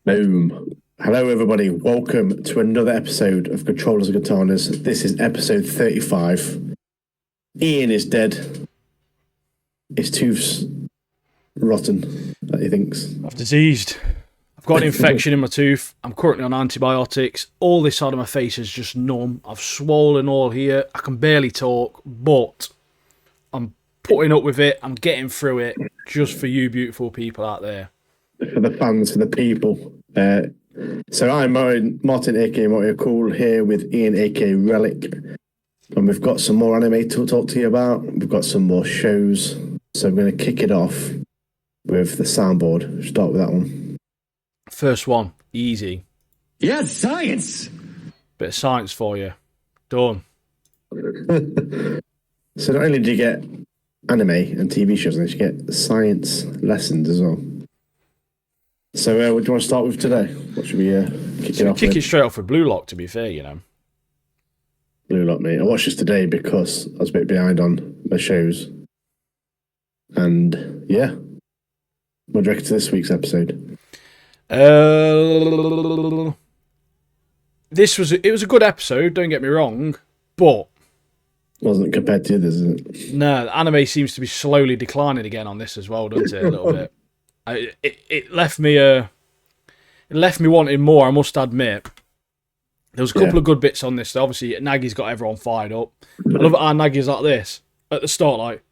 Boom. Hello, everybody. Welcome to another episode of Controllers and Katanas. This is episode 35. Ian is dead. His tooth's rotten, that he thinks. I've diseased. I've got an infection in my tooth. I'm currently on antibiotics. All this side of my face is just numb. I've swollen all here. I can barely talk, but I'm putting up with it. I'm getting through it just for you beautiful people out there. For the fans, for the people. So I'm Martin, aka Martin Cool, here with Ian, aka Relic. And we've got some more anime to talk to you about. We've got some more shows. So I'm going to kick it off with the soundboard. Start with that one. First one, easy. Yes, science! Bit of science for you. Done. So not only do you get anime and TV shows, you get science lessons as well. So what do you want to start with today? What should we kick it off Kick with? it straight off with Blue Lock, to be fair, you know. Blue Lock, mate. I watched this today because I was a bit behind on my shows. And yeah. What do you reckon to this week's episode? It was a good episode, don't get me wrong, but Wasn't compared to others, is it? no, the anime seems to be slowly declining again on this as well, doesn't it? A little bit. It left me wanting more, I must admit. There was a couple of good bits on this. Obviously, Nagi's got everyone fired up. I love how Nagi's like this at the start, like,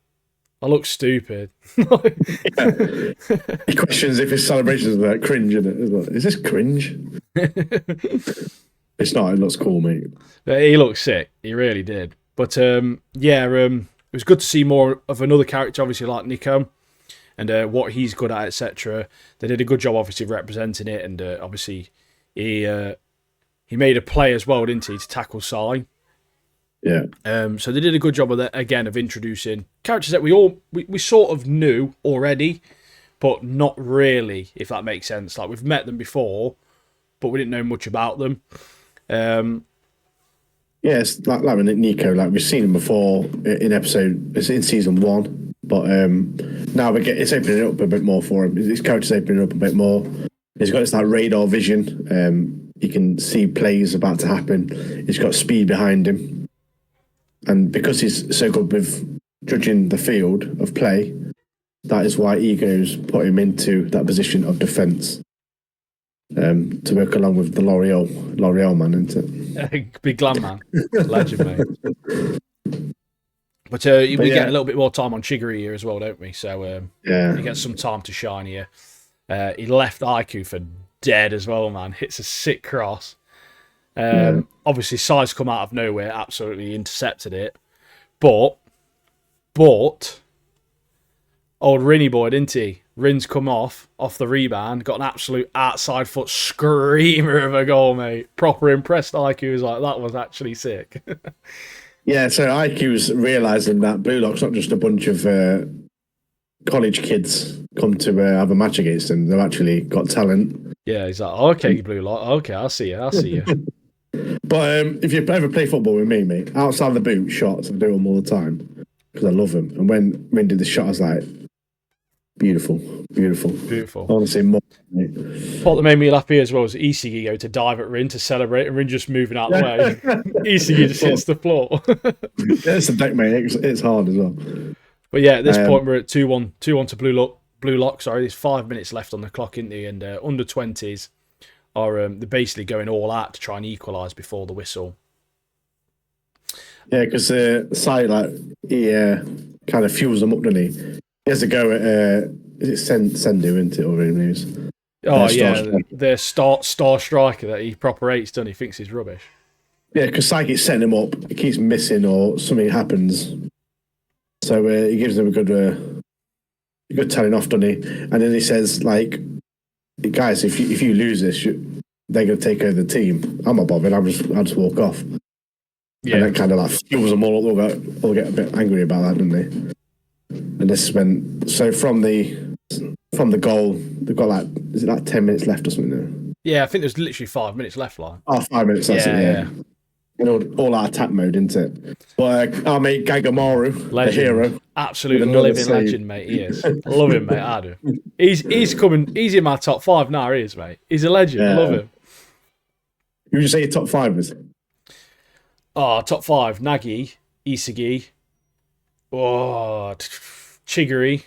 I look stupid. He questions if his celebrations are like cringe, isn't it? Like, is this cringe? It's not. It looks cool, mate. But he looked sick. He really did. But it was good to see more of another character, obviously, like Nico, and what he's good at, etc. They did a good job, obviously, representing it, and obviously he made a play as well, didn't he, to tackle Sai. Yeah. So they did a good job of that, again, of introducing characters that we sort of knew already, but not really, if that makes sense. Like, we've met them before, but we didn't know much about them. Yeah, it's like with Nico. Like, we've seen him before it's in season 1, but now it's opening up a bit more for him. His character's opening up a bit more. He's got this like radar vision. He can see plays about to happen. He's got speed behind him, and because he's so good with judging the field of play, that is why Ego's put him into that position of defence. To work along with the L'Oreal man, isn't it? Big glam man. Legend, mate. But we get a little bit more time on Chigiri here as well, don't we? So he gets some time to shine here. He left Aiku for dead as well, man. Hits a sick cross. Obviously, Sai's come out of nowhere, absolutely intercepted it. But old Rinny boy, didn't he? Rin's come off the rebound, got an absolute outside foot screamer of a goal, mate. Proper impressed IQ, was like, that was actually sick. Yeah, so IQ's realising that Blue Lock's not just a bunch of college kids come to have a match against them. They've actually got talent. Yeah, he's like, okay, Blue Lock, okay, I'll see you. But if you ever play football with me, mate, outside the boot shots, I do them all the time because I love them. And when Rin did the shot, I was like, beautiful. I want to see more, mate. What that made me laugh here as well was Isigi go to dive at Rin to celebrate, and Rin just moving out the way. Isigi just hits the floor. It's a deck, mate. It's hard as well. But yeah, at this point we're at 2-1 to Blue Lock. Sorry, there's 5 minutes left on the clock, isn't there? And under 20s are they're basically going all out to try and equalise before the whistle. Yeah, because Sai, like, he kind of fuels them up, doesn't he? He has to go at is it Sendu, isn't it, or whatever it is? Oh yeah, the star striker that he proper hates, doesn't he? Thinks he's rubbish. Yeah, because Sai keeps setting him up, he keeps missing, or something happens. So he gives them a good telling off, doesn't he? And then he says, like, guys, if you lose this, they're going to take over the team. I'm not bothered. I'll just walk off. Yeah. And that kind of like fuels them all up. They'll get a bit angry about that, don't they? And this is when, so from the goal, they've got like, is it like 10 minutes left or something now? Yeah, I think there's literally 5 minutes left, like. Oh, 5 minutes, that's it, yeah. all out attack mode, isn't it? But our mate Gagamaru, the hero, absolute living legend, mate. He is. I love him, mate. I do. He's coming. He's in my top 5 now. He is, mate. He's a legend. I love him. Who would you say your top 5 is? Oh, top 5: Nagi, Isagi, Chigiri.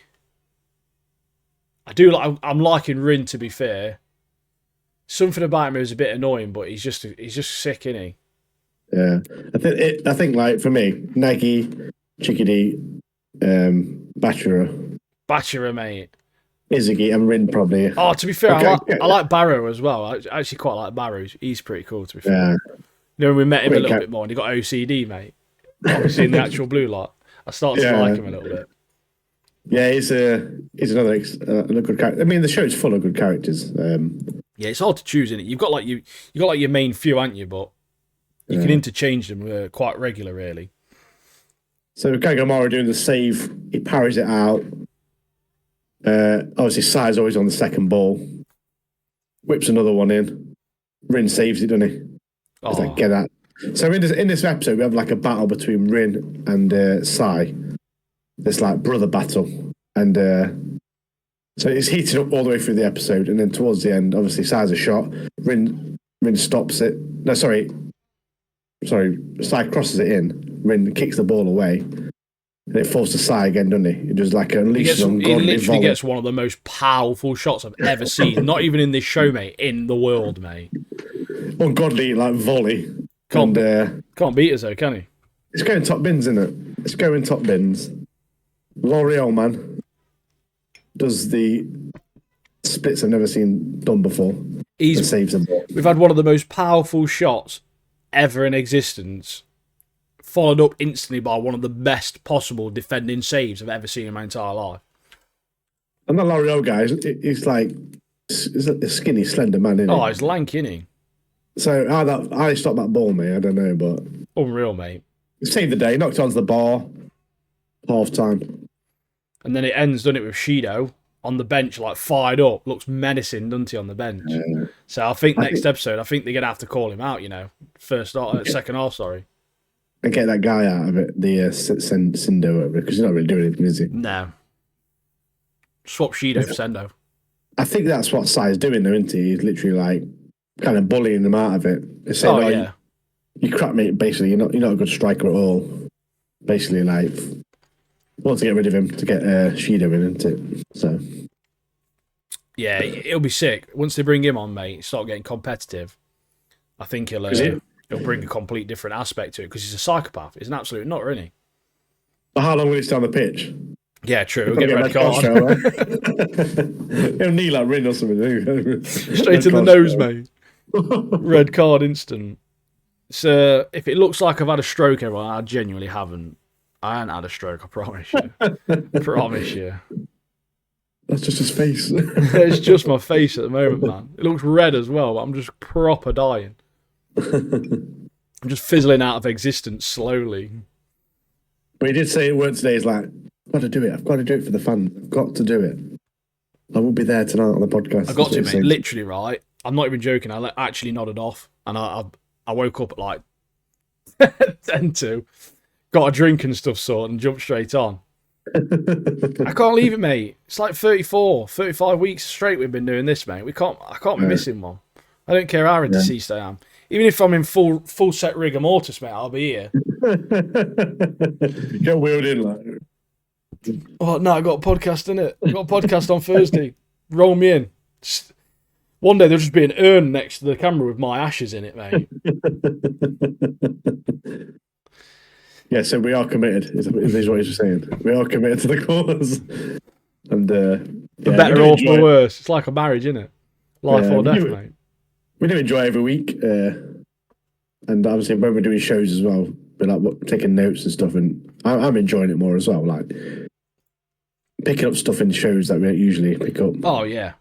I'm liking Rin, to be fair. Something about him is a bit annoying, but he's just sick, isn't he? Yeah, I think like for me, Nagi, Chikidi, Bachira, mate. Izagi and Rin probably. Oh, to be fair, I like Barrow as well. I actually quite like Barrow. He's pretty cool, to be fair. Yeah. You know, we met him a little bit more, and he got OCD, mate. Obviously, in the actual blue light, I started to like him a little bit. Yeah, he's another good character. I mean, the show's full of good characters. Yeah, it's hard to choose, isn't it? You've got like your main few, haven't you? But you can interchange them quite regular, really. So Kagamaru doing the save, he parries it out. Obviously, Sai's always on the second ball. Whips another one in. Rin saves it, doesn't he? It's like, get that. So in this episode, we have like a battle between Rin and Sai. This like brother battle, and so it's heating up all the way through the episode, and then towards the end, obviously Sai's a shot. Rin stops it. No, sorry. Sai crosses it in. Rin kicks the ball away, and it falls to Sai again, doesn't he? It just like unleashes on. He literally gets one of the most powerful shots I've ever seen. Not even in this show, mate. In the world, mate. Ungodly like volley. Can't beat us though, can he? It's going top bins, isn't it? It's going top bins. L'Oreal man does the splits I've never seen done before. He saves them. We've had one of the most powerful shots ever in existence, followed up instantly by one of the best possible defending saves I've ever seen in my entire life. And that L'Oreal guy, he's a skinny, slender man, isn't he? Oh, he's lank, isn't he? So how he stopped that ball, mate, I don't know, but unreal, mate. Saved the day, knocked onto the bar, half time. And then it ends, doesn't it, with Shido on the bench, like fired up, looks menacing, doesn't he, on the bench? Yeah. So I think next episode, they're gonna have to call him out. You know, second half, sorry. And get that guy out of it, the Sendo, because he's not really doing anything, is he? No. Swap Shido for Sendo. I think that's what Sai's doing, though, isn't he? He's literally like kind of bullying them out of it. Saying, yeah. You crap, mate. Basically, you're not a good striker at all. Basically, like. Want to get rid of him to get Shido in, isn't it? So, yeah, it'll be sick once they bring him on, mate. Start getting competitive. I think he'll bring a complete different aspect to it because he's a psychopath. He's an absolute nutter, isn't he? But how long will he stay on the pitch? Yeah, true. He'll get red card. He'll kneel like Rin or something. Straight in the nose, mate. Red card instant. So if it looks like I've had a stroke, everyone, I genuinely haven't. I ain't had a stroke, I promise you. Promise you. That's just his face. It's just my face at the moment, man. It looks red as well, but I'm just proper dying. I'm just fizzling out of existence slowly. But he did say at work today, he's like, I've got to do it. I've got to do it for the fans. I've got to do it. I won't be there tonight on the podcast. I got to, mate. Literally, right? I'm not even joking. I actually nodded off, and I woke up at like 10 to. Got a drink and stuff sorted and jumped straight on. I can't leave it, mate. It's like 35 weeks straight we've been doing this, mate. I can't be missing one. I don't care how deceased I am. Even if I'm in full set rigor mortis, mate, I'll be here. Get wheeled in, like. Oh, no, I got a podcast, innit? I got a podcast on Thursday. Roll me in. One day there'll just be an urn next to the camera with my ashes in it, mate. Yeah, so we are committed, is what you're saying. We are committed to the cause. And for better or for worse. It's like a marriage, isn't it? Life or death, mate. We do enjoy every week. And obviously when we're doing shows as well, we're like taking notes and stuff, and I'm enjoying it more as well. Like picking up stuff in shows that we don't usually pick up. Oh yeah.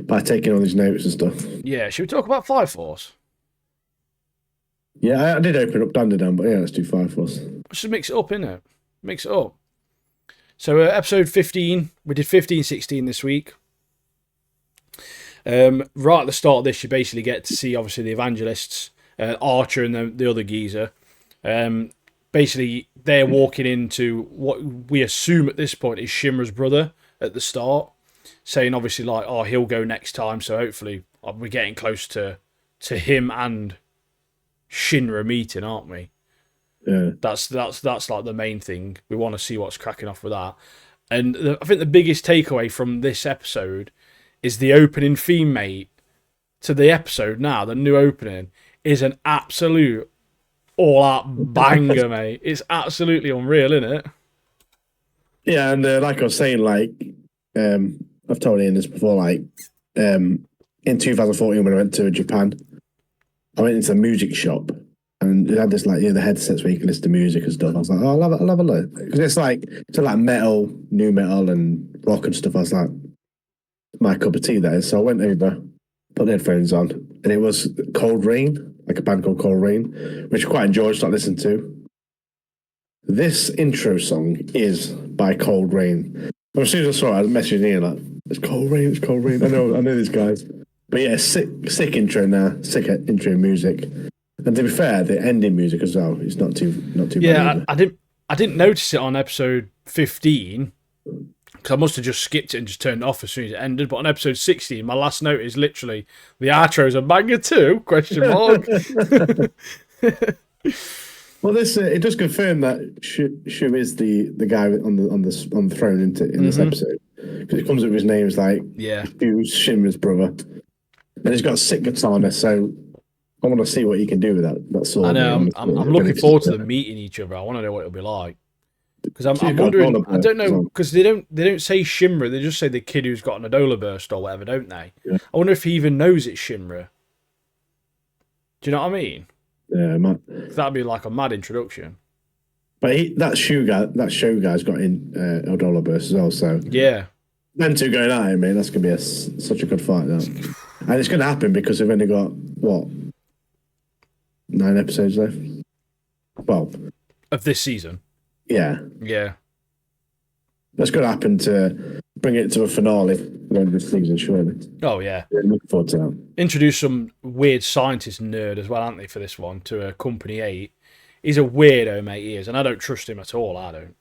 By taking all these notes and stuff. Yeah, should we talk about Fire Force? Yeah, I did open up Dandadan, but yeah, let's do Fire Force. Just mix it up, innit? Mix it up. So episode 15, we did 15, 16 this week. Right at the start of this, you basically get to see, obviously, the evangelists, Archer and the other geezer. Basically, they're walking into what we assume at this point is Shinra's brother at the start, saying obviously like, oh, he'll go next time, so hopefully we're getting close to him and Shinra meeting, aren't we? Yeah. That's like the main thing. We want to see what's cracking off with that. And I think the biggest takeaway from this episode is the opening theme, mate, to the episode now, the new opening, is an absolute all-out banger, mate. It's absolutely unreal, isn't it? Yeah, and like I was saying, like, I've told Ian this before, like, in 2014 when I went to Japan, I went into the music shop and it had this, like, the headsets where you can listen to music and stuff. I was like, oh, I'll have a look. Because it's like metal, new metal and rock and stuff. I was like, my cup of tea there. So I went over, put the headphones on, and it was Cold Rain, like a band called Cold Rain, which I quite enjoyed, so I listened to. This intro song is by Cold Rain. Well, as soon as I saw it, I messaged Ian like, it's Cold Rain, it's Cold Rain. I know these guys. But yeah, sick intro now, sick intro music. And to be fair, the ending music as well is not too bad. Yeah, I didn't notice it on episode 15 because I must have just skipped it and just turned it off as soon as it ended. But on episode 16, my last note is literally the outro's a banger too? Question mark. Well, this it does confirm that Shu is the guy on the throne in this episode, because it comes up with his name as like Shu's Shinra's brother, and he's got a sick guitar on this, so I want to see what he can do with that sword. I know. I'm looking forward to them meeting each other. I want to know what it'll be like. Because I'm wondering. I don't know, because they don't say Shinra. They just say the kid who's got an Adola burst or whatever, don't they? Yeah. I wonder if he even knows it's Shinra. Do you know what I mean? Yeah, man. That'd be like a mad introduction. But that show guy's got in Adola burst as well. So yeah, them two going at it, mate. That's gonna be such a good fight. That. And it's gonna happen because they've only got what 9 episodes left. Well, of this season. Yeah. That's going to happen to bring it to a finale at the end of this season, surely. Oh, yeah. Looking forward to that. Introduce some weird scientist nerd as well, aren't they, for this one, to Company 8. He's a weirdo, mate, he is, and I don't trust him at all, I don't.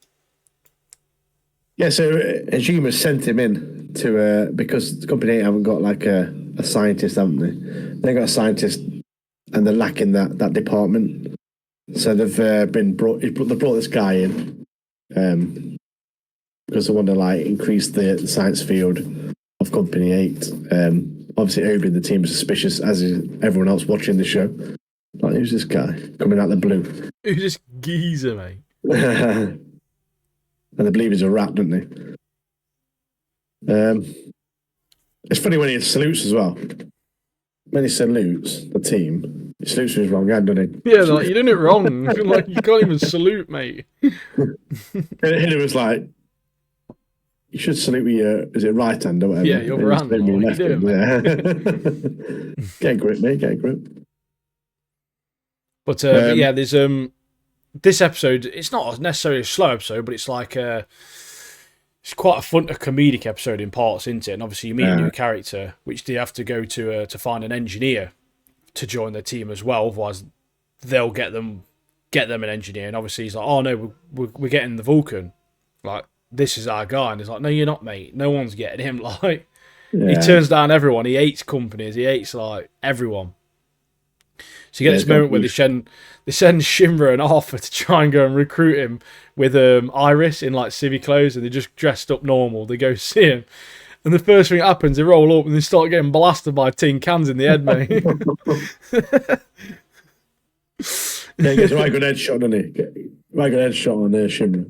Yeah, so Hajima sent him in to, because Company 8 haven't got like a scientist, haven't they? They've got a scientist and they're lacking that department. So they've brought this guy in because they want to like increase the science field of Company 8. Obviously, everybody in the team is suspicious, as is everyone else watching the show. Like, who's this guy coming out of the blue? Who's this geezer, mate? And they believe he's a rat, don't they? It's funny when he salutes as well. When he salutes the team, he salutes with his wrong hand, doesn't he? Yeah, like, you're doing it wrong. Like, you can't even salute, mate. And it was like, you should salute with your, is it right hand or whatever? Yeah, your other hand. What left hand, yeah. Get a grip, mate, get a grip. But yeah, there's this episode, it's not necessarily a slow episode, but it's like it's quite a fun, a comedic episode in parts, isn't it? And obviously you meet a new character, which they have to go to find an engineer to join their team as well. Otherwise, they'll get them an engineer. And obviously he's like, oh no, we're getting the Vulcan. Like, this is our guy. And he's like, no, you're not, mate. No one's getting him. Like, he turns down everyone. He hates companies. He hates like everyone. So you get this moment where they send Shinra an offer to try and go and recruit him with Iris in like civvy clothes, and they're just dressed up normal. They go see him, and the first thing that happens, they roll up and they start getting blasted by tin cans in the head, mate. Yeah, he gets a right good headshot, doesn't he? Right good headshot on Shinra.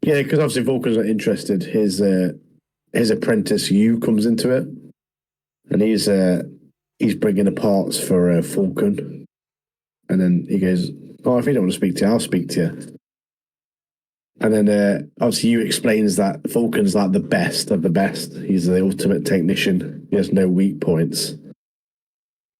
Yeah, because obviously Vulcan's not interested. His apprentice Yu comes into it, and he's bringing the parts for Vulcan. And then he goes, oh, if you don't want to speak to you, I'll speak to you. And then obviously Yu explains that Vulcan's like the best of the best. He's the ultimate technician. He has no weak points.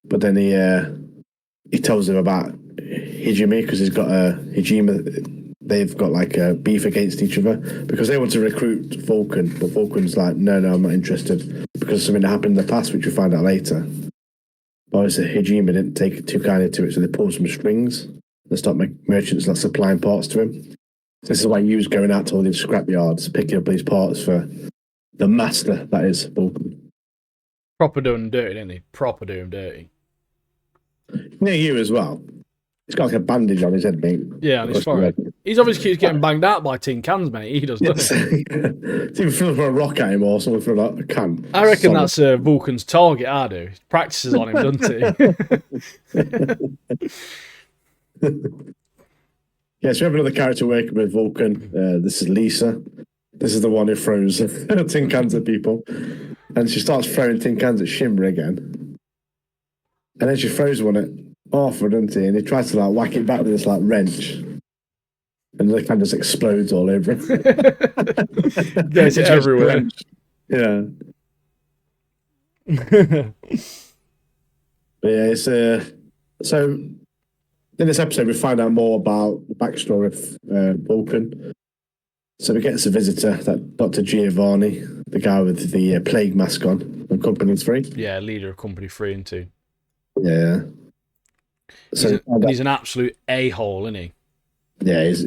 But then he tells him about Hijime, because he's got Hijime. They've got like a beef against each other because they want to recruit Vulcan, but Vulcan's like, no, I'm not interested because of something that happened in the past, which we find out later. But obviously Hijima didn't take it too kindly to it, so they pulled some strings and stopped merchants like supplying parts to him. So this is why he was going out to all these scrap yards, picking up these parts for the master, that is Vulcan. Proper doing him dirty, didn't he? Proper doing him dirty. Near you as well. He's got like a bandage on his head, mate. Yeah, on his forehead. He's obviously keeps getting banged out by tin cans, mate. He does, doesn't he? It's either thrown a rock at him or someone thrown a can. I reckon that's Vulcan's target, I do. He practices on him, doesn't he? Yeah, so we have another character working with Vulcan. This is Lisa. This is the one who throws tin cans at people. And she starts throwing tin cans at Shimmer again. And then she throws one at Arthur, doesn't he? And he tries to like whack it back with this like wrench. And the can just explodes all over him. Gets it everywhere. Yeah. But yeah, it's so in this episode we find out more about the backstory of Vulcan. So we get as a visitor, that Dr. Giovanni, the guy with the plague mask on Company 3. Yeah, leader of Company 3 and 2. Yeah. So he's an absolute a-hole, isn't he? Yeah, he's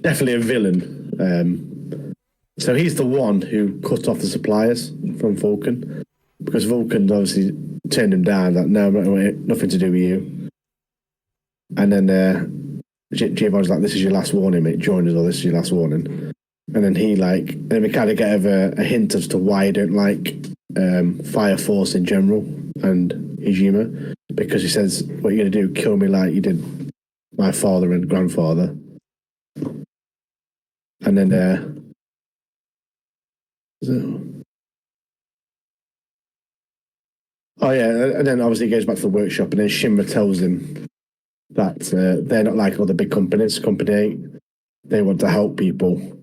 definitely a villain. So he's the one who cut off the suppliers from Vulcan, because Vulcan obviously turned him down, like, no, nothing to do with you. And then Giovanni's like, this is your last warning, mate. Join us, or this is your last warning. And then then we kind of get a hint as to why he don't like Fire Force in general and Hijima, because he says, what are you going to do? Kill me like you did my father and grandfather. And then oh yeah, and then obviously he goes back to the workshop, and then Shimmer tells him that they're not like other big companies. Company 8, they want to help people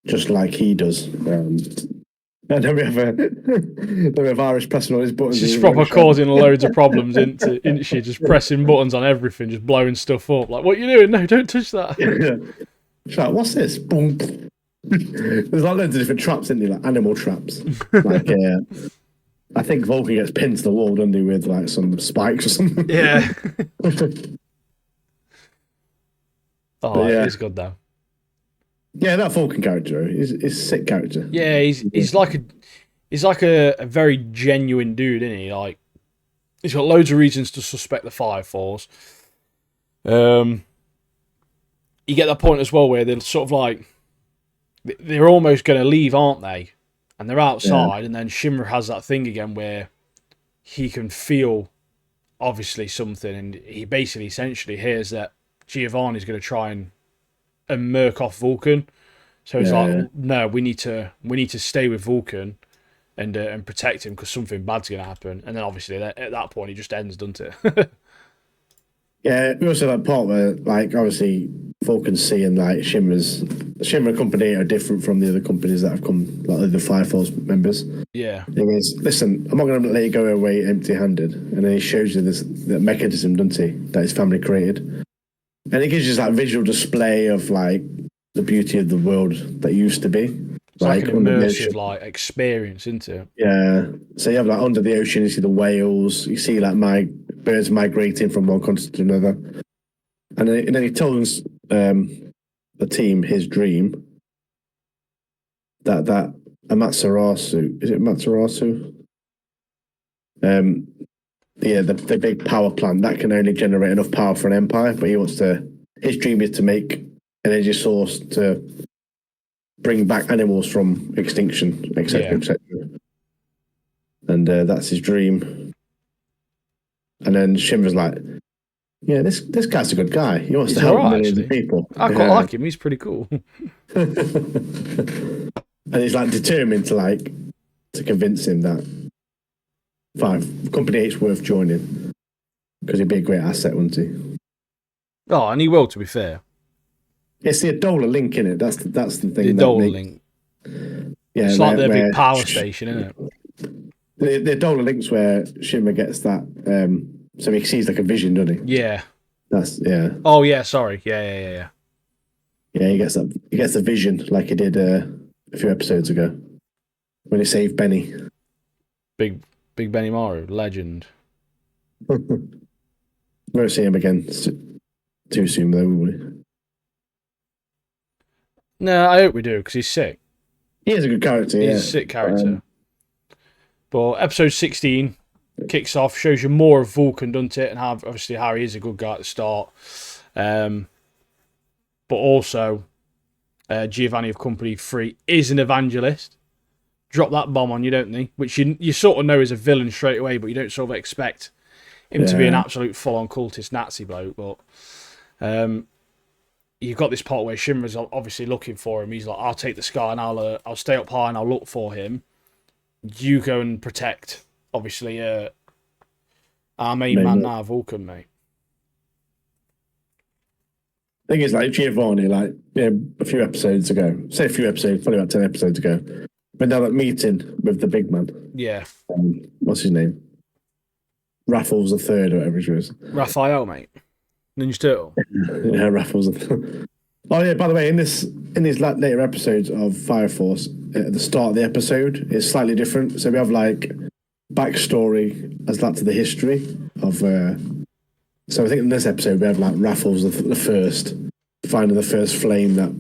just like he does. And then we have Iris pressing on his buttons. She's proper causing loads of problems, isn't she? Just pressing buttons on everything, just blowing stuff up. Like, what are you doing? No, don't touch that. Yeah. She's like, what's this? Boom. There's like loads of different traps, isn't there? Like animal traps. Like, I think Vulcan gets pinned to the wall, doesn't he, with like some spikes or something. Yeah. Oh, yeah. He's good though. Yeah, that Vulcan character is a sick character. Yeah, he's like a very genuine dude, isn't he? Like, he's got loads of reasons to suspect the Fire Force. You get that point as well where they're sort of like they're almost going to leave, aren't they? And they're outside, and then Shimmer has that thing again where he can feel obviously something, and he basically essentially hears that Giovanni's going to try and murk off Vulcan. So he's like, no, we need to stay with Vulcan and protect him because something bad's going to happen. And then obviously at that point he just ends, doesn't it? Yeah, we also have that part where, like, obviously Vulcan's seeing like Shimmer Company are different from the other companies that have come, like the Fire Force members. Yeah. He goes, listen, I'm not going to let you go away empty-handed. And then he shows you that mechanism, doesn't he, that his family created. And it gives you that visual display of like the beauty of the world that used to be. It's like an immersive like experience, isn't it? Yeah. So you have like under the ocean, you see the whales, you see like birds migrating from one continent to another. And then he tells the team his dream that Amaterasu, is it Amaterasu? The big power plant that can only generate enough power for an empire, but his dream is to make an energy source to bring back animals from extinction, etc., etc. And that's his dream. And then Shimmer's like, yeah, this guy's a good guy. He wants to help millions of people. I quite like him. He's pretty cool. And he's like determined to convince him that Company 8's worth joining because he'd be a great asset, wouldn't he? Oh, and he will, to be fair. It's the Adola link in it. That's the thing. The Adola link. Yeah, it's like their big power station, isn't it? The Adola link's where Shimmer gets that. So he sees like a vision, doesn't he? Yeah. Oh yeah, sorry. Yeah. Yeah, he gets that. He gets the vision like he did a few episodes ago when he saved Benny. Big Big Benny Maru, legend. Won't see him again too soon, though, will we? No, I hope we do, because he's sick. He is a good character, He's a sick character. But episode 16 kicks off, shows you more of Vulcan, doesn't it? And obviously Harry is a good guy at the start. But also, Giovanni of Company 3 is an evangelist. Drop that bomb on you, don't they? Which you sort of know is a villain straight away, but you don't sort of expect him to be an absolute full-on cultist Nazi bloke. But you've got this part where Shinra's obviously looking for him. He's like, I'll take the sky and I'll stay up high and I'll look for him. You go and protect, obviously, our main man now, Vulcan, mate. I think it's like Giovanni, like a few episodes ago. Say a few episodes, probably about 10 episodes ago. Went down that meeting with the big man. Yeah. What's his name? Raffles the Third, or whatever it was. Raphael, mate. Ninja Turtle. Yeah, Raffles the Third. Oh yeah, by the way, in these later episodes of Fire Force, at the start of the episode, it's slightly different. So we have like backstory as that to the history of. So I think in this episode we have like Raffles the First finding the first flame that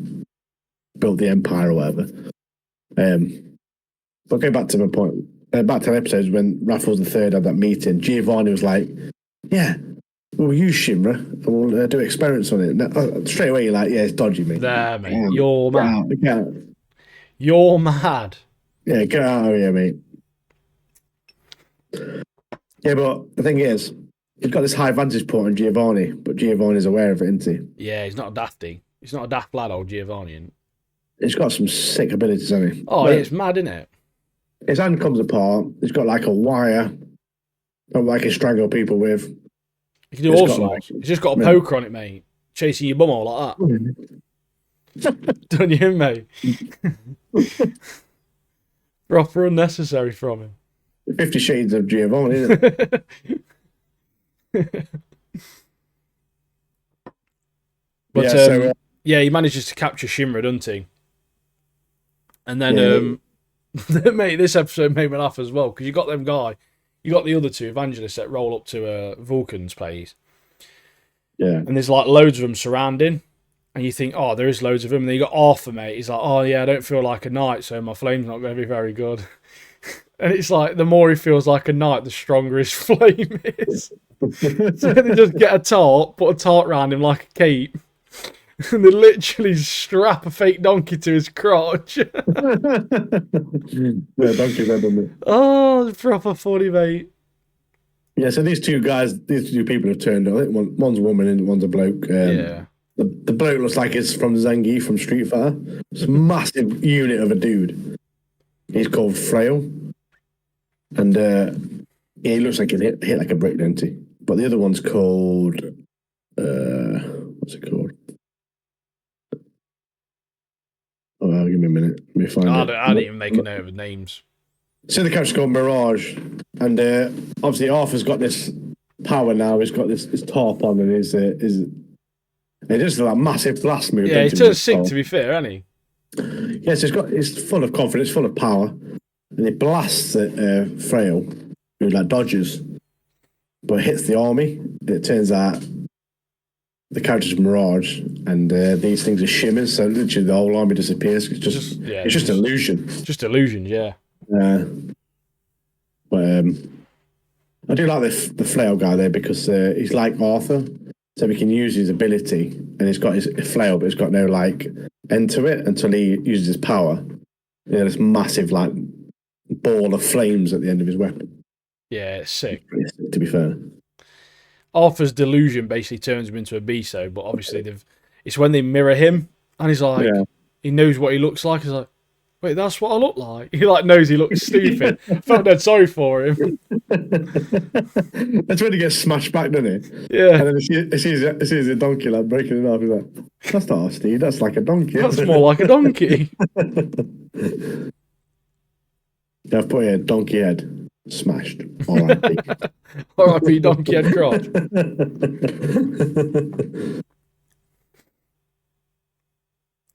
built the empire or whatever. But going back to my point, back to the episodes when Raffles the Third had that meeting, Giovanni was like, "Yeah, we'll use Shinra and we'll do experiments on it." Now, straight away, you're like, "Yeah, it's dodgy, mate." There, mate. You're mad. Get out. You're mad. Yeah, get out of here, mate. Yeah, but the thing is, he's got this high vantage point on Giovanni, but Giovanni's aware of it, isn't he? Yeah, he's not a dafty. He's not a daft lad, old Giovanni. He's got some sick abilities, hasn't he? Oh, it's mad, isn't it? His hand comes apart. He's got like a wire, like he strangle people with. You can do all sorts. He's just got a poker on it, mate. Chasing your bum all like that. Don't you, mate? Proper unnecessary from him. 50 Shades of Giovanni, isn't it? But he manages to capture Shinra, doesn't he? And then, mate, this episode made me laugh as well because you got the other two evangelists that roll up to Vulcan's place. Yeah. And there's like loads of them surrounding, and you think, oh, there is loads of them. And then you got Arthur, mate. He's like, oh yeah, I don't feel like a knight, so my flame's not going to be very good. And it's like the more he feels like a knight, the stronger his flame is. So they just get a tart, put a tart around him like a cape. And they literally strap a fake donkey to his crotch. Yeah, donkey's head on it. Oh, it's proper funny, mate. Yeah, so these two people have turned on it. One's a woman and one's a bloke. Yeah. The bloke looks like it's from Zangief from Street Fighter. It's a massive unit of a dude. He's called Frail. And he looks like he'll hit like a brick, doesn't he? But the other one's called... what's it called? Oh, give me a minute. Let me find it. I didn't even make a note of the names. So the character's called Mirage. And obviously Arthur's got this power now. He's got this top on and it's just a massive blast move. Yeah, he turns sick, to be fair, hasn't he? Yes, he's full of confidence, full of power. And he blasts at Frail, who dodges, but hits the army. It turns out the character's Mirage, and these things are shimmers, so literally the whole army disappears. It's just illusion. Just illusions, yeah. But I do like the flail guy there because he's like Arthur, so he can use his ability, and he's got his flail, but he's got no end to it until he uses his power. This massive ball of flames at the end of his weapon. Yeah, it's sick. To be fair, Arthur's delusion basically turns him into a beso, but obviously it's when they mirror him, and he's like, he knows what he looks like. He's like, wait, that's what I look like. He knows he looks stupid. I felt dead sorry for him. That's when he gets smashed back, doesn't he? Yeah. And then he sees a donkey breaking it off. He's like, that's not a steed, that's like a donkey. That's more like a donkey. Yeah, I've put here donkey head smashed. R.I.P. R.I.P. donkey head crotch.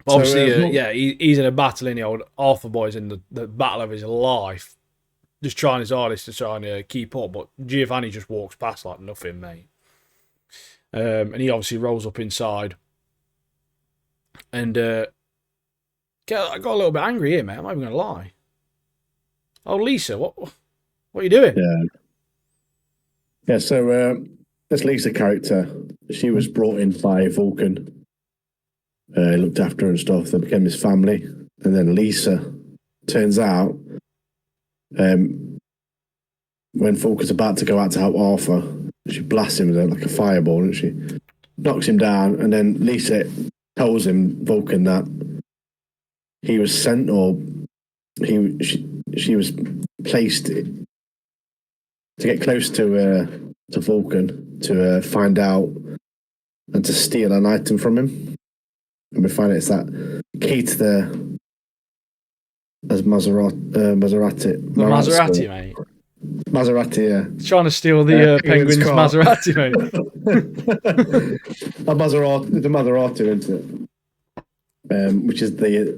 Obviously, he's in a battle in the old Arthur boy's in the battle of his life. just trying his hardest to try and keep up, but Giovanni just walks past like nothing, mate. And he obviously rolls up inside. And I got a little bit angry here, mate. I'm not even going to lie. Oh, Lisa, what are you doing? Yeah, so this Lisa character, she was brought in by Vulcan. Looked after her and stuff. They became his family. And then Lisa, turns out, when Vulcan's about to go out to help Arthur, she blasts him with like a fireball, and she knocks him down. And then Lisa tells him, Vulcan, that he was sent, or she was placed to get close to Vulcan to find out and to steal an item from him. And we find it's that key to the Maserati, mate. Maserati, yeah. He's trying to steal the Penguin's Maserati, mate. The Maserati, isn't it? Which is the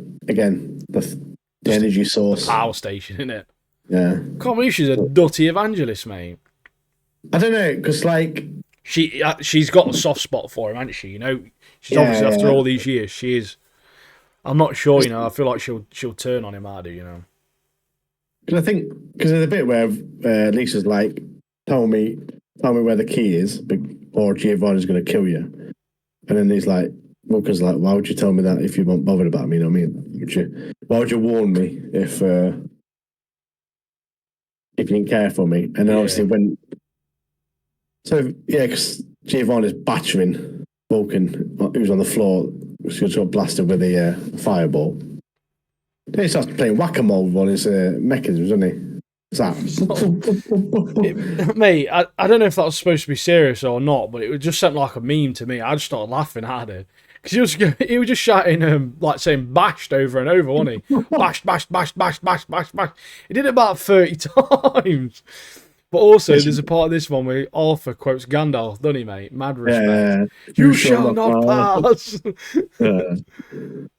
energy source. The power station, isn't it? Yeah. Can't believe she's a dirty evangelist, mate. I don't know, because like she's got a soft spot for him, hasn't she? You know, she's obviously after all these years, she is. I'm not sure, you know. I feel like she'll turn on him harder, you know. Because I think there's a bit where Lisa's like, tell me where the key is, or Giovanni's going to kill you. And then he's like, Walker's like, why would you tell me that if you weren't bothered about me? You know what I mean? Why would you warn me if you didn't care for me? And then obviously because Giovanni's battering Vulcan, who's on the floor, she got blasted with a fireball. Then he starts playing whack-a-mole with all his mechanisms, doesn't he? Mate, I don't know if that was supposed to be serious or not, but it just sounded like a meme to me. I just started laughing at it. Because he was just shouting, like saying bashed over and over, wasn't he? Bashed, bashed, bashed, bashed, bashed, bashed, bashed. He did it about 30 times. But also, there's a part of this one where Arthur quotes Gandalf, doesn't he, mate? Mad respect. Yeah. You shall not pass. I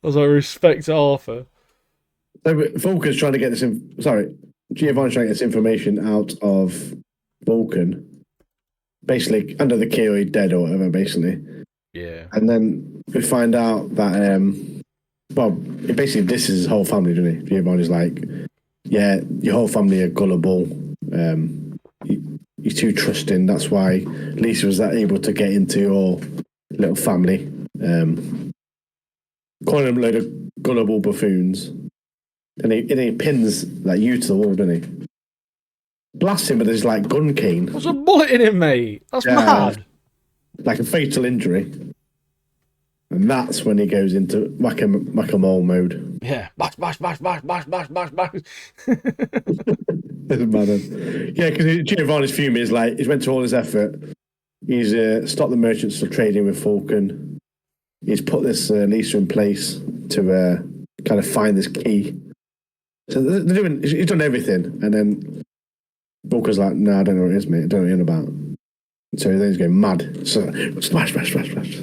was like, respect Arthur. So Vulcan's trying to get this Giovanni's trying to get this information out of Vulcan. Basically, under the key or he's dead or whatever, basically. Yeah. And then we find out that, he basically disses his whole family, doesn't he? Giovanni's like, yeah, your whole family are gullible. You're too trusting. That's why Lisa was that able to get into your little family. Calling them a load of gullible buffoons. And he pins like you to the wall, doesn't he? Blasts him with his like gun cane. What's a bullet in him, mate? That's mad. Like a fatal injury. And that's when he goes into whack-a-mole mode. Yeah. Bash, bash, bash, bash, bash, bash, bash, bash. Doesn't matter. Yeah, because Giovanni's fuming is like, he's went to all his effort. He's stopped the merchants from trading with Falcon. He's put this Lisa in place to kind of find this key. So he's done everything. And then Falcon's like, no, I don't know what it is, mate. I don't know what you're on about. So then he's going mad. So smash, smash, smash, smash.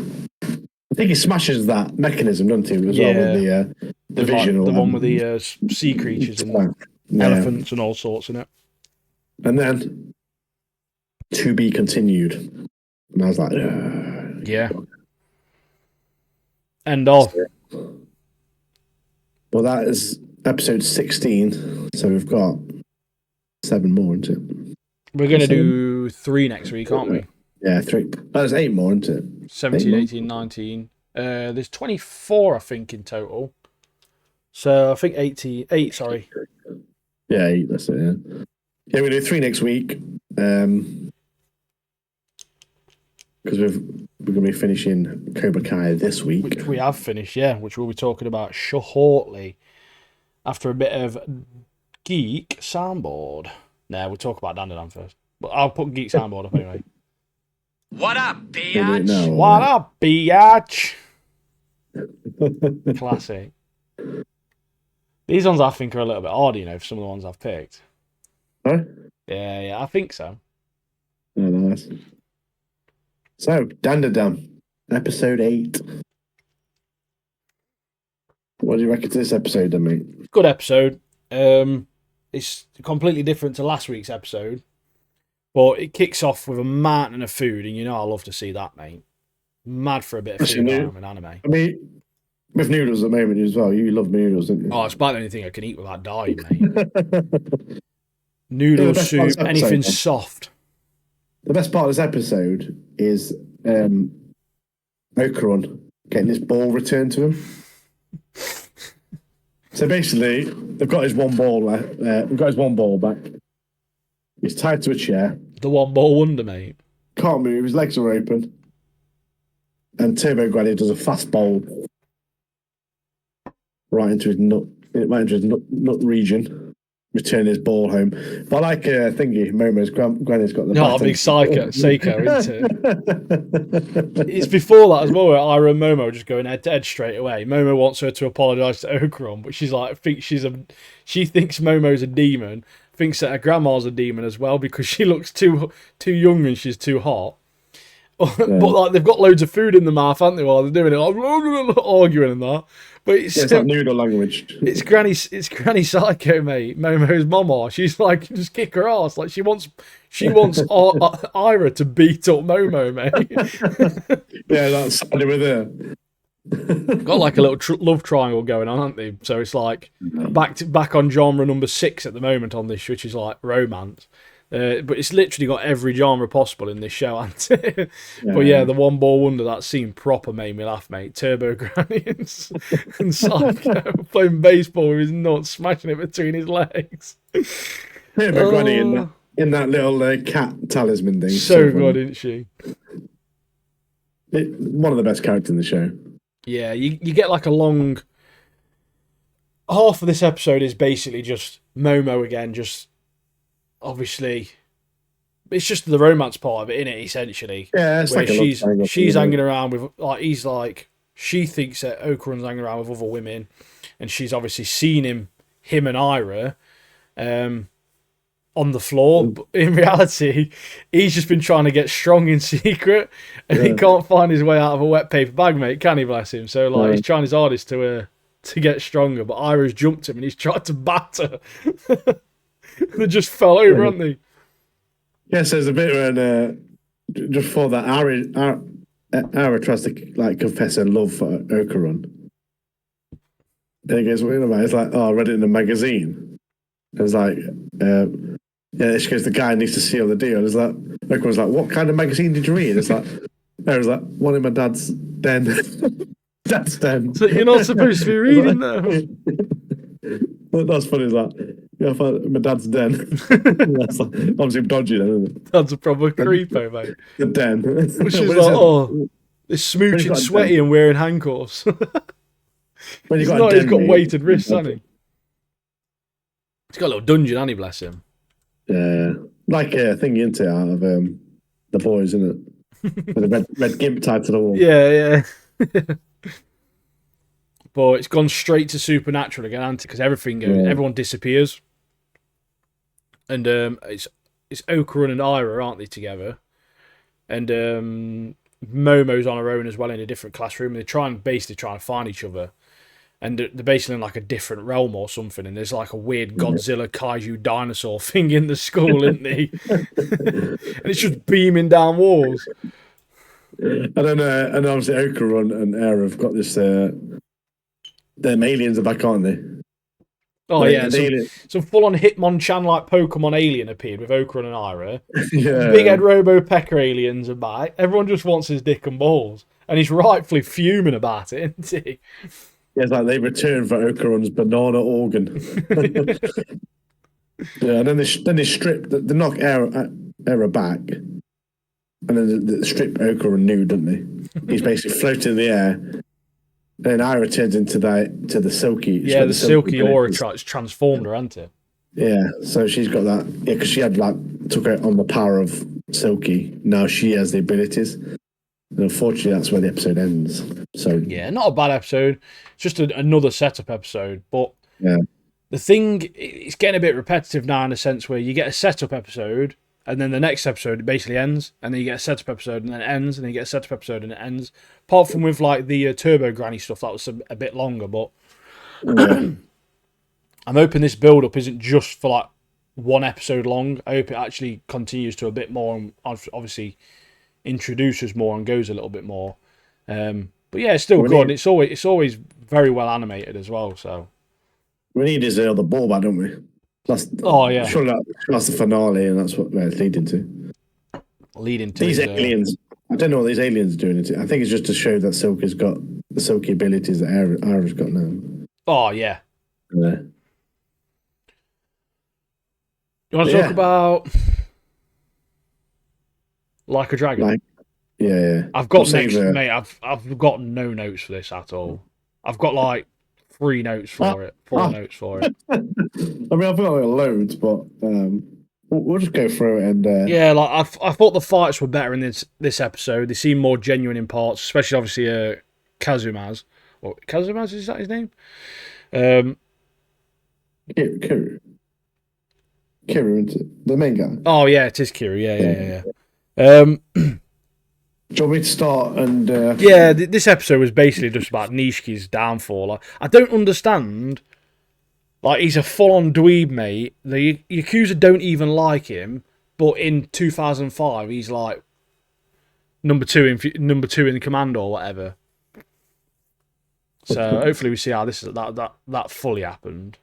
I think he smashes that mechanism, doesn't he? As well with the vision. Like the one with the sea creatures and elephants and all sorts in it. And then to be continued. And I was like, yeah. End off. Well, that is episode 16. So we've got 7 more, isn't it? We're going to do 3 next week, aren't we? Yeah, 3. There's 8 more, isn't it? 17, 18, 19. There's 24, I think, in total. So I think 8, sorry. Yeah, 8, that's it, yeah. Yeah, we're going to do 3 next week. Because we're going to be finishing Cobra Kai this week. Which we have finished, yeah. Which we'll be talking about shortly. After a bit of Geek Soundboard. Nah, we'll talk about Dandadan first. But I'll put Geek Soundboard up anyway. What up, biatch? What up, biatch? Classic. These ones I think are a little bit odd, you know, for some of the ones I've picked. Huh? Yeah, I think so. Oh, nice. So, Dandadan, episode 8. What do you reckon to this episode then, mate? Good episode. It It's completely different to last week's episode, but it kicks off with a mountain of food, and you know I love to see that, mate. Mad for a bit of food in anime. I mean, with noodles at the moment as well. You love noodles, don't you? Oh, it's about the only thing I can eat without dying, mate. Noodles, soup, anything soft. The best part of this episode is Okuron getting his ball returned to him. So basically, they've got his one ball left. We've got his one ball back. He's tied to a chair. The one ball wonder, mate. Can't move. His legs are open. And Turbo Granny does a fast bowl right into his nut region. Return his ball home. But I like thingy, Momo's granny's got the no, big Seiko, isn't it? It's before that as well, where Ira and Momo are just going head to head straight away. Momo wants her to apologise to Okuron, but she's like, she thinks Momo's a demon, thinks that her grandma's a demon as well because she looks too young and she's too hot. But like they've got loads of food in the mouth, haven't they? While they're doing it, like, arguing and that. But it's like noodle language. It's Granny Psycho, mate. Momo's mama. She's like, just kick her ass. Like she wants Ira to beat up Momo, mate. Yeah, that's sadly with her. Got like a little love triangle going on, haven't they? So it's like back on genre number 6 at the moment on this, which is like romance. But it's literally got every genre possible in this show, hasn't it? But yeah, the one ball wonder, that scene proper made me laugh, mate. Turbo Granny and Psycho playing baseball with his nuts, smashing it between his legs. Turbo Granny in that little cat talisman thing. So good, isn't she? One of the best characters in the show. Yeah, you get like a long... Half of this episode is basically just Momo again, just... Obviously, it's just the romance part of it, isn't it? Essentially, yeah. It's like she's hanging around with she thinks that Okuron's hanging around with other women, and she's obviously seen him and Ira, on the floor. But in reality, he's just been trying to get strong in secret, and he can't find his way out of a wet paper bag, mate. Can he, bless him? So he's trying his hardest to get stronger, but Ira's jumped him and he's tried to batter. They just fell over, haven't they? Yes, there's a bit when just before that, Ara tries to like confess her love for Okuron. And he goes, "What are you about?" It's like, "Oh, I read it in a magazine." It's like, yeah. She goes, "The guy needs to seal the deal." It's like Okuron's like, "What kind of magazine did you read?" It's like, I was like, "One in my dad's den." Dad's den. So you're not supposed to be reading that. That's funny, is that? Yeah, I found my dad's den. That's like, obviously dodgy then, isn't it? That's a proper creepo, mate. The den. Which is like, this smooching sweaty and wearing handcuffs. When he's got weighted wrists, hasn't he? He's got a little dungeon, hasn't he, bless him? Yeah. Like a thing into out of The Boys, isn't it? With a red gimp tied to the wall. Yeah. But it's gone straight to supernatural again, because everyone disappears. And it's Okuron and Ira, aren't they, together? And Momo's on her own as well in a different classroom. And they're basically trying to find each other. And they're basically in like a different realm or something. And there's like a weird Godzilla kaiju dinosaur thing in the school, isn't they? And it's just beaming down walls. And then, and obviously Okuron and Ira have got this... them aliens are back, aren't they? Oh, yeah. Some full-on Hitmonchan-like Pokemon alien appeared with Okuron and Ira. Yeah. Big Head Robo Pecker aliens are back. Everyone just wants his dick and balls. And he's rightfully fuming about it, isn't he? Yeah, it's like they return for Okuron's banana organ. Yeah, and then they strip, they knock Ira back. And then they strip Okuron nude, don't they? He's basically floating in the air. Then Ira turns into the silky. Yeah, the silky aura transformed her, hasn't it? Yeah, so she's got that. Yeah, because she had took out on the power of Silky. Now she has the abilities. And unfortunately, that's where the episode ends. So yeah, not a bad episode. It's just another setup episode. But yeah, the thing, it's getting a bit repetitive now in a sense where you get a setup episode. And then the next episode basically ends, and then you get a setup episode, and then it ends, and then you get a setup episode, and it ends. Apart from with like the Turbo Granny stuff, that was a bit longer, but I'm hoping this build-up isn't just for like one episode long. I hope it actually continues to a bit more and obviously introduces more and goes a little bit more. But yeah, it's still good. It's always very well animated as well. So we need his other ball back, don't we? Yeah. Surely that's the finale, and that's what it's leading to. Leading to these aliens. I don't know what these aliens are doing. I think it's just to show that Silky's got the Silky abilities that Ara's got now. Oh yeah. Yeah. You want to talk about Like a Dragon? Yeah. I've got mate. I've got no notes for this at all. I've got like 3 notes for it, 4 notes for it. I mean, I've got loads, but we'll just go through it and. Yeah, like I thought the fights were better in this episode. They seem more genuine in parts, especially obviously Kazumaz. Or Kazumaz, is that his name? Kiru, isn't it? The main guy. Oh yeah, it is Kiru. Yeah. Do you want me to start and? Yeah, this episode was basically just about Nishki's downfall. Like, I don't understand. Like, he's a full-on dweeb, mate. The Yakuza don't even like him, but in 2005, he's like number two in command or whatever. So hopefully we see how that fully happened.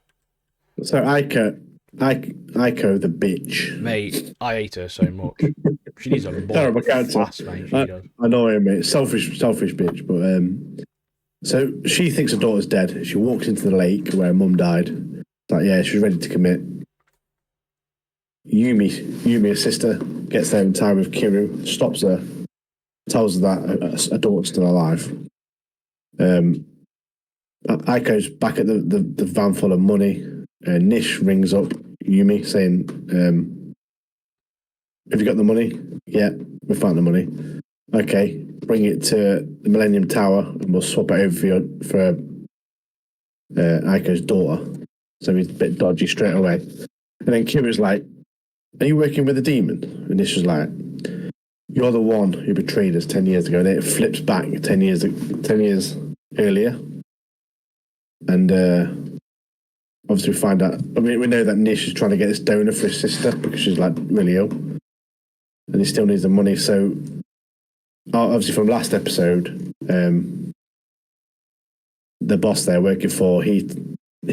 So Aiko the bitch, mate. I hate her so much. She needs a terrible character. I know her, mate. Selfish bitch. But so she thinks her daughter's dead. She walks into the lake where her mum died. It's like, yeah, she's ready to commit. Yumi, her sister, gets there in time with Kiru, stops her, tells her that her daughter's still alive. Aiko's back at the van full of money. Nish rings up Yumi saying, have you got the money? Yeah, we found the money. Okay, bring it to the Millennium Tower and we'll swap it over for Aiko's daughter. So he's a bit dodgy straight away. And then Kiru's like, are you working with a demon? And Nish was like, you're the one who betrayed us 10 years ago. And then it flips back 10 years earlier. And obviously we find out, I mean, we know that Nish is trying to get this donor for his sister because she's like really ill. And he still needs the money. So obviously from last episode, the boss they're working for, he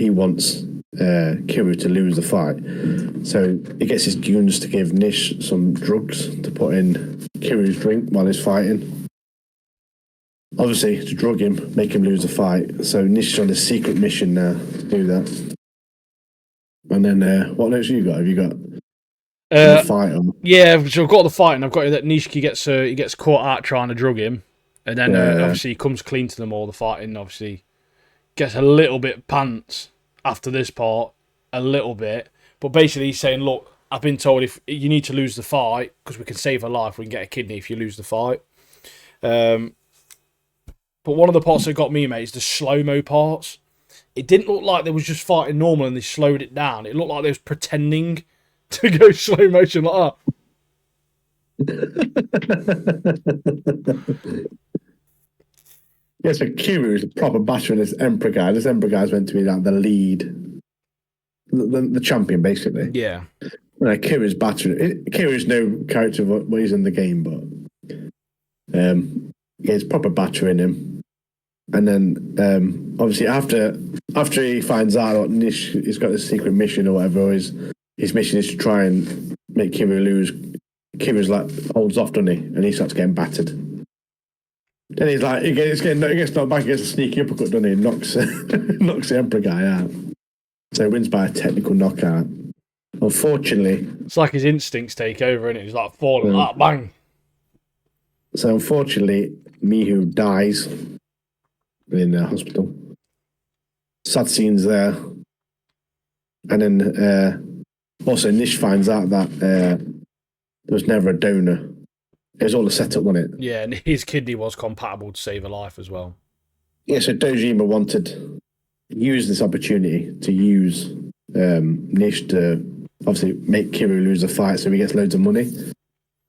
wants Kiru to lose the fight. So he gets his goons to give Nish some drugs to put in Kiru's drink while he's fighting. Obviously, to drug him, make him lose the fight. So Nish is on a secret mission now to do that. And then, what notes you got? Have you got the fight on? Yeah, so I've got the fight, and I've got that Nishiki gets caught out trying to drug him, and then obviously he comes clean to them all. The fighting obviously gets a little bit pants after this part, a little bit. But basically, he's saying, "Look, I've been told if you need to lose the fight because we can save her life, we can get a kidney if you lose the fight." But one of the parts that got me, mate, is the slow-mo parts. It didn't look like they was just fighting normal and they slowed it down. It looked like they was pretending to go slow motion like that. Yeah, so Kiru is a proper battering this Emperor guy. This Emperor guy's meant to be like the lead, the champion, basically. Yeah. Kiru's battering. Kiru's no character what he's in the game, but yeah, it's proper battering him. And then, obviously, after he finds out Nish has got this secret mission or whatever, his mission is to try and make Kiru lose. Kiru's like holds off, doesn't he? And he starts getting battered. Then he's like, he gets knocked back, he gets a sneaky uppercut, doesn't he? Knocks the Emperor guy out. So he wins by a technical knockout. Unfortunately, it's like his instincts take over, and he's like falling like bang. So unfortunately, Mihu dies in the hospital. Sad scenes there. And then also Nish finds out that there was never a donor. It was all a setup, wasn't it? Yeah, and his kidney was compatible to save a life as well. Yeah, so Dojima wanted to use this opportunity to use Nish to obviously make Kiru lose the fight so he gets loads of money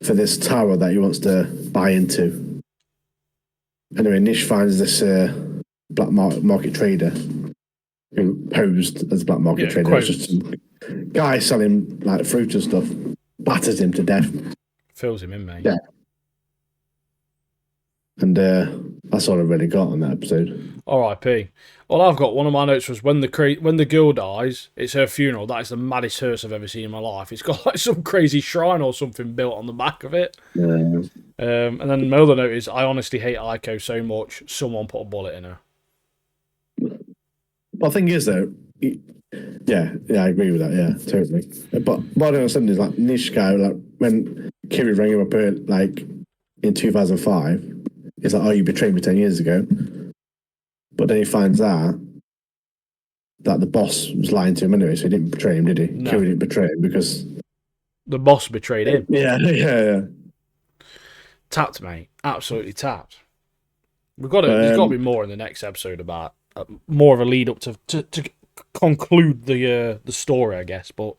for this tower that he wants to buy into. Anyway, Nish finds this black market trader who posed as a black market trader. It was just some guy selling like fruit and stuff, batters him to death. Fills him in, mate. Yeah. And that's all I really got on that episode. R.I.P. Well, I've got one of my notes was when the girl dies, it's her funeral. That is the maddest hearse I've ever seen in my life. It's got like some crazy shrine or something built on the back of it. Yeah. And then my other note is I honestly hate Aiko so much. Someone put a bullet in her. Well, the thing is though, yeah, I agree with that. Yeah, totally. But what I don't understand is like Nishka, like when Kiri rang him up like in 2005. It's like, oh, you betrayed me 10 years ago. But then he finds out that the boss was lying to him anyway, so he didn't betray him, did he? No. Kiri didn't betray him because... The boss betrayed him. Yeah. Tapped, mate. Absolutely tapped. There's got to be more in the next episode about... more of a lead-up to conclude the story, I guess. But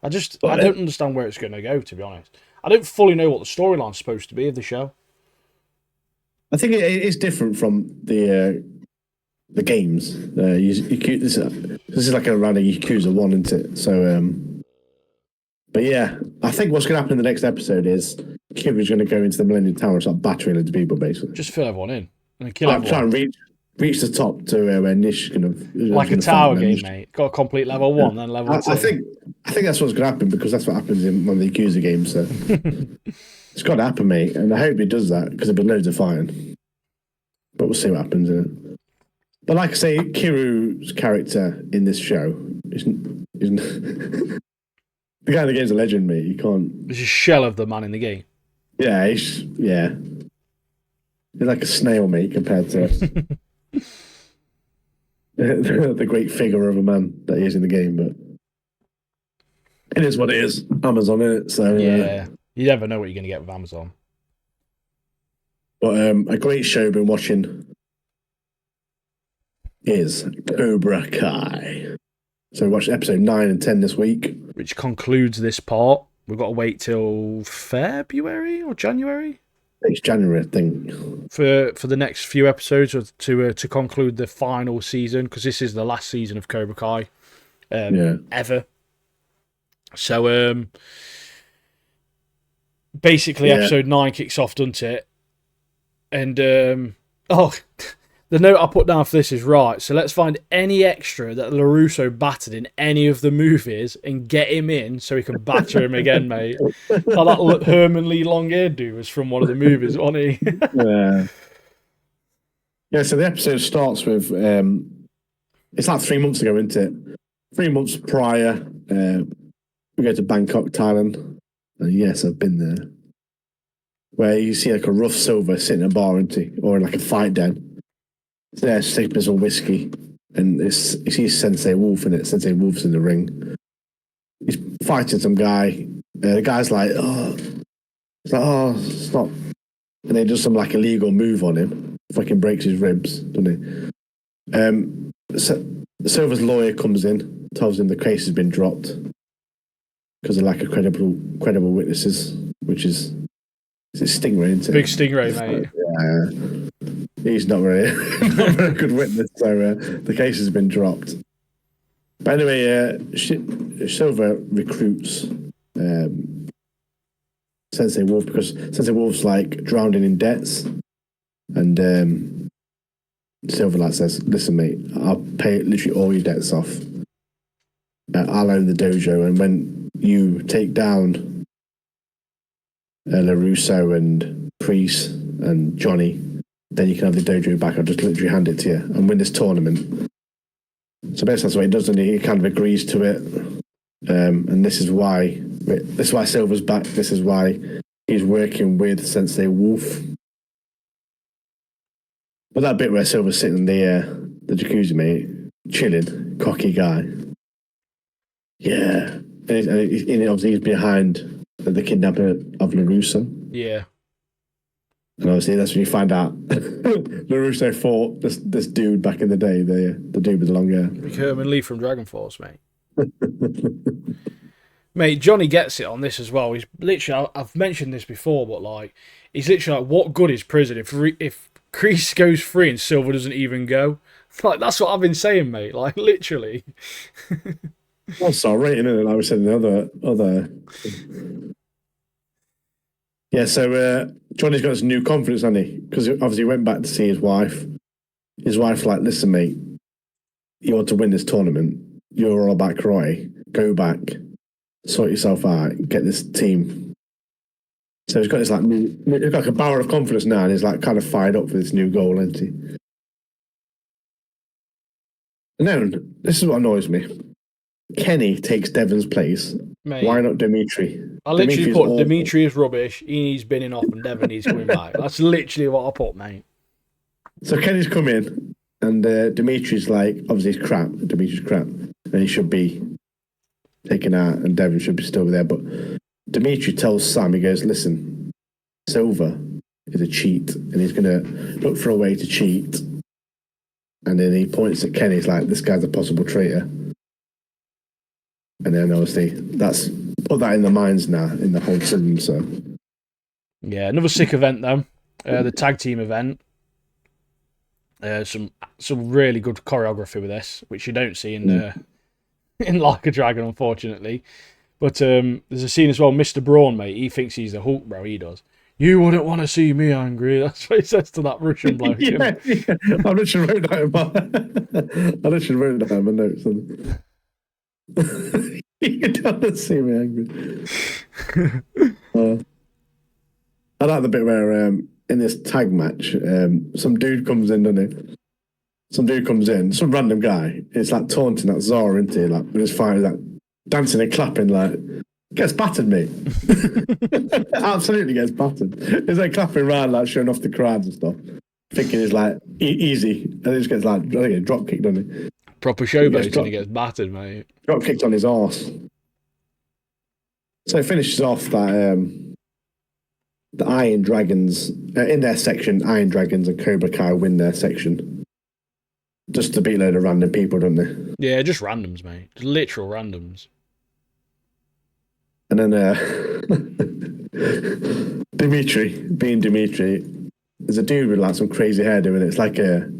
I don't understand where it's going to go, to be honest. I don't fully know what the storyline's supposed to be of the show. I think it is different from the games. This is like around a Yakuza 1, isn't it? So, but yeah, I think what's going to happen in the next episode is Kiri's going to go into the Millennium Tower and start battering into people, basically. Just fill everyone in and kill everyone. Try and reach the top to where Nish is going to... Like a tower game, mate. Got to complete level 1, then level 2. I think that's what's going to happen because that's what happens in one of the Yakuza games, so... It's got to happen, mate, and I hope he does that because there'll be loads of fighting. But we'll see what happens in it. But like I say, Kiru's character in this show isn't the guy in the game's a legend, mate. You can't. It's a shell of the man in the game. Yeah, he's like a snail, mate, compared to the great figure of a man that he is in the game. But it is what it is. Amazon, isn't it? So yeah. You never know what you're going to get with Amazon. But a great show I've been watching is Cobra Kai. So we watched episode 9 and 10 this week. Which concludes this part. We've got to wait till February or January? It's January, I think. For the next few episodes to conclude the final season, because this is the last season of Cobra Kai ever. So... basically, episode 9 kicks off, doesn't it? And, the note I put down for this is, right, so let's find any extra that LaRusso battered in any of the movies and get him in so we can batter him again, mate. Like that Herman Lee long-haired dude was from one of the movies, wasn't he? Yeah, so the episode starts with, it's like 3 months ago, isn't it? 3 months prior, we go to Bangkok, Thailand. Yes, I've been there. Where you see like a rough silver sitting in a bar, or in like a fight den. It's there sipping some whiskey, and you see Sensei Wolf in it. Sensei Wolf's in the ring. He's fighting some guy. The guy's like, stop. And he does some like illegal move on him. Fucking breaks his ribs, doesn't he? So Silver's lawyer comes in, tells him the case has been dropped because of lack of credible witnesses, which is a Stingray, isn't it? Big Stingray, mate. Yeah, he's not very good witness, so the case has been dropped. But anyway, Silver recruits Sensei Wolf because Sensei Wolf's like drowning in debts, and Silver like says, "Listen, mate, I'll pay literally all your debts off. I'll own the dojo, and when you take down LaRusso and Priest and Johnny, then you can have the dojo back. I'll just literally hand it to you and win this tournament." So basically that's what he does, and he kind of agrees to it. And this is why Silver's back. This is why he's working with Sensei Wolf. But that bit where Silver's sitting in the jacuzzi, mate, chilling, cocky guy. Yeah. And obviously he's behind the kidnapping of LaRusso. Yeah. And obviously that's when you find out LaRusso fought this dude back in the day, the dude with the long hair. Herman Lee from Dragon Force, mate. Mate, Johnny gets it on this as well. He's literally, I've mentioned this before, but like, he's literally like, what good is prison if Kreese goes free and Silver doesn't even go? Like, that's what I've been saying, mate. Like, literally. Also, rating, isn't it? Like we said in the other. Yeah, so Johnny's got some new confidence, hasn't he? Because obviously he went back to see his wife. His wife's like, listen, mate, you want to win this tournament. You're all back, Roy. Go back, sort yourself out, get this team. So he's got this like a bower of confidence now, and he's like kind of fired up for this new goal, isn't he? And then this is what annoys me. Kenny takes Devon's place. Mate, why not Dimitri? I literally put Dimitri is rubbish. He needs binning off, and Devon needs coming back. That's literally what I put, mate. So Kenny's come in, and Dimitri's like, obviously he's crap. Dimitri's crap, and he should be taken out, and Devon should be still there. But Dimitri tells Sam, he goes, listen, Silver is a cheat, and he's going to look for a way to cheat. And then he points at Kenny, he's like, this guy's a possible traitor. And then obviously that's put that in the minds now in the whole team. So yeah, another sick event though, the tag team event. Some really good choreography with this, which you don't see in Like a Dragon, unfortunately. But there's a scene as well. Mr. Braun, mate, he thinks he's the Hulk, bro. He does. You wouldn't want to see me angry. That's what he says to that Russian bloke. yeah. I literally wrote that in my notes. You don't see me angry. I like the bit where in this tag match, some dude comes in, doesn't he? Some dude comes in, some random guy. It's like taunting that Zara, isn't he? Like with his fire, like dancing and clapping, like gets battered, mate. Absolutely gets battered. He's like clapping around, like showing off the crowds and stuff, thinking he's like easy, and he just gets like I think drop kicked, doesn't he? Proper showboat, and he gets battered, mate. Got kicked on his arse. So it finishes off that the Iron Dragons in their section. Iron Dragons and Cobra Kai win their section. Just to beat a load of random people, don't they? Yeah, just randoms, mate. Just literal randoms. And then Dimitri, being Dimitri, there's a dude with like some crazy hair doing it. It's like the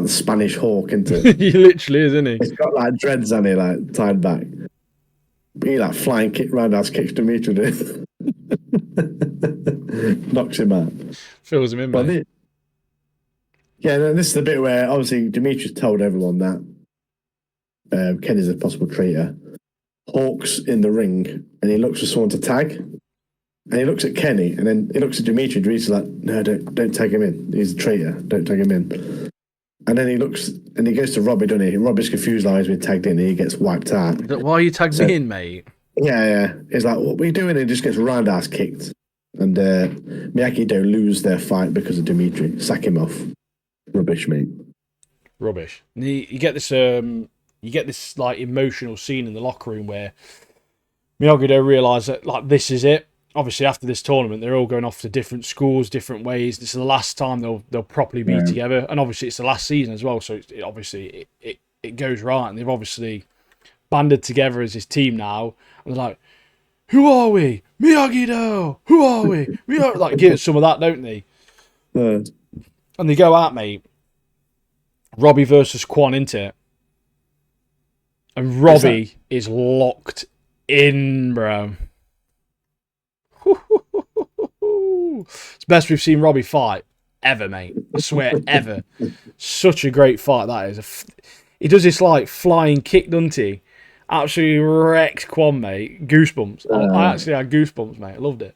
Spanish hawk, isn't it? He literally is, isn't he? He's got like dreads on it, like tied back. But he like flying kick, roundhouse kicks Dimitri. Knocks him out. Fills him in, mate. Yeah, this is the bit where obviously Dimitri's told everyone that Kenny's a possible traitor. Hawk's in the ring, and he looks for someone to tag. And he looks at Kenny, and then he looks at Dimitri. Dimitri's like, no, don't tag him in. He's a traitor. Don't tag him in. And then he looks, and he goes to Robbie, doesn't he? Robbie's confused how he's been tagged in, and he gets wiped out. Why are you tagged me in, mate? Yeah. He's like, what are you doing? And he just gets roundhouse kicked. And Miyagi-Do lose their fight because of Dimitri. Sack him off. Rubbish, mate. Rubbish. And you get this like emotional scene in the locker room where Miyagi-Do realise that like this is it. Obviously, after this tournament, they're all going off to different schools, different ways. This is the last time they'll properly be together, and obviously it's the last season as well. So it goes right, and they've obviously banded together as his team now. And they're like, "Who are we, Miyagi-Do? Who are we? We are like give some of that, don't they?" And they go out, mate. Robbie versus Kwon, into it, and Robbie is locked in, bro. It's the best we've seen Robbie fight ever, mate. I swear, ever. Such a great fight that is. He does this like flying kick, doesn't he? Absolutely wrecked Kwon, mate. Goosebumps. I actually had goosebumps, mate. I loved it.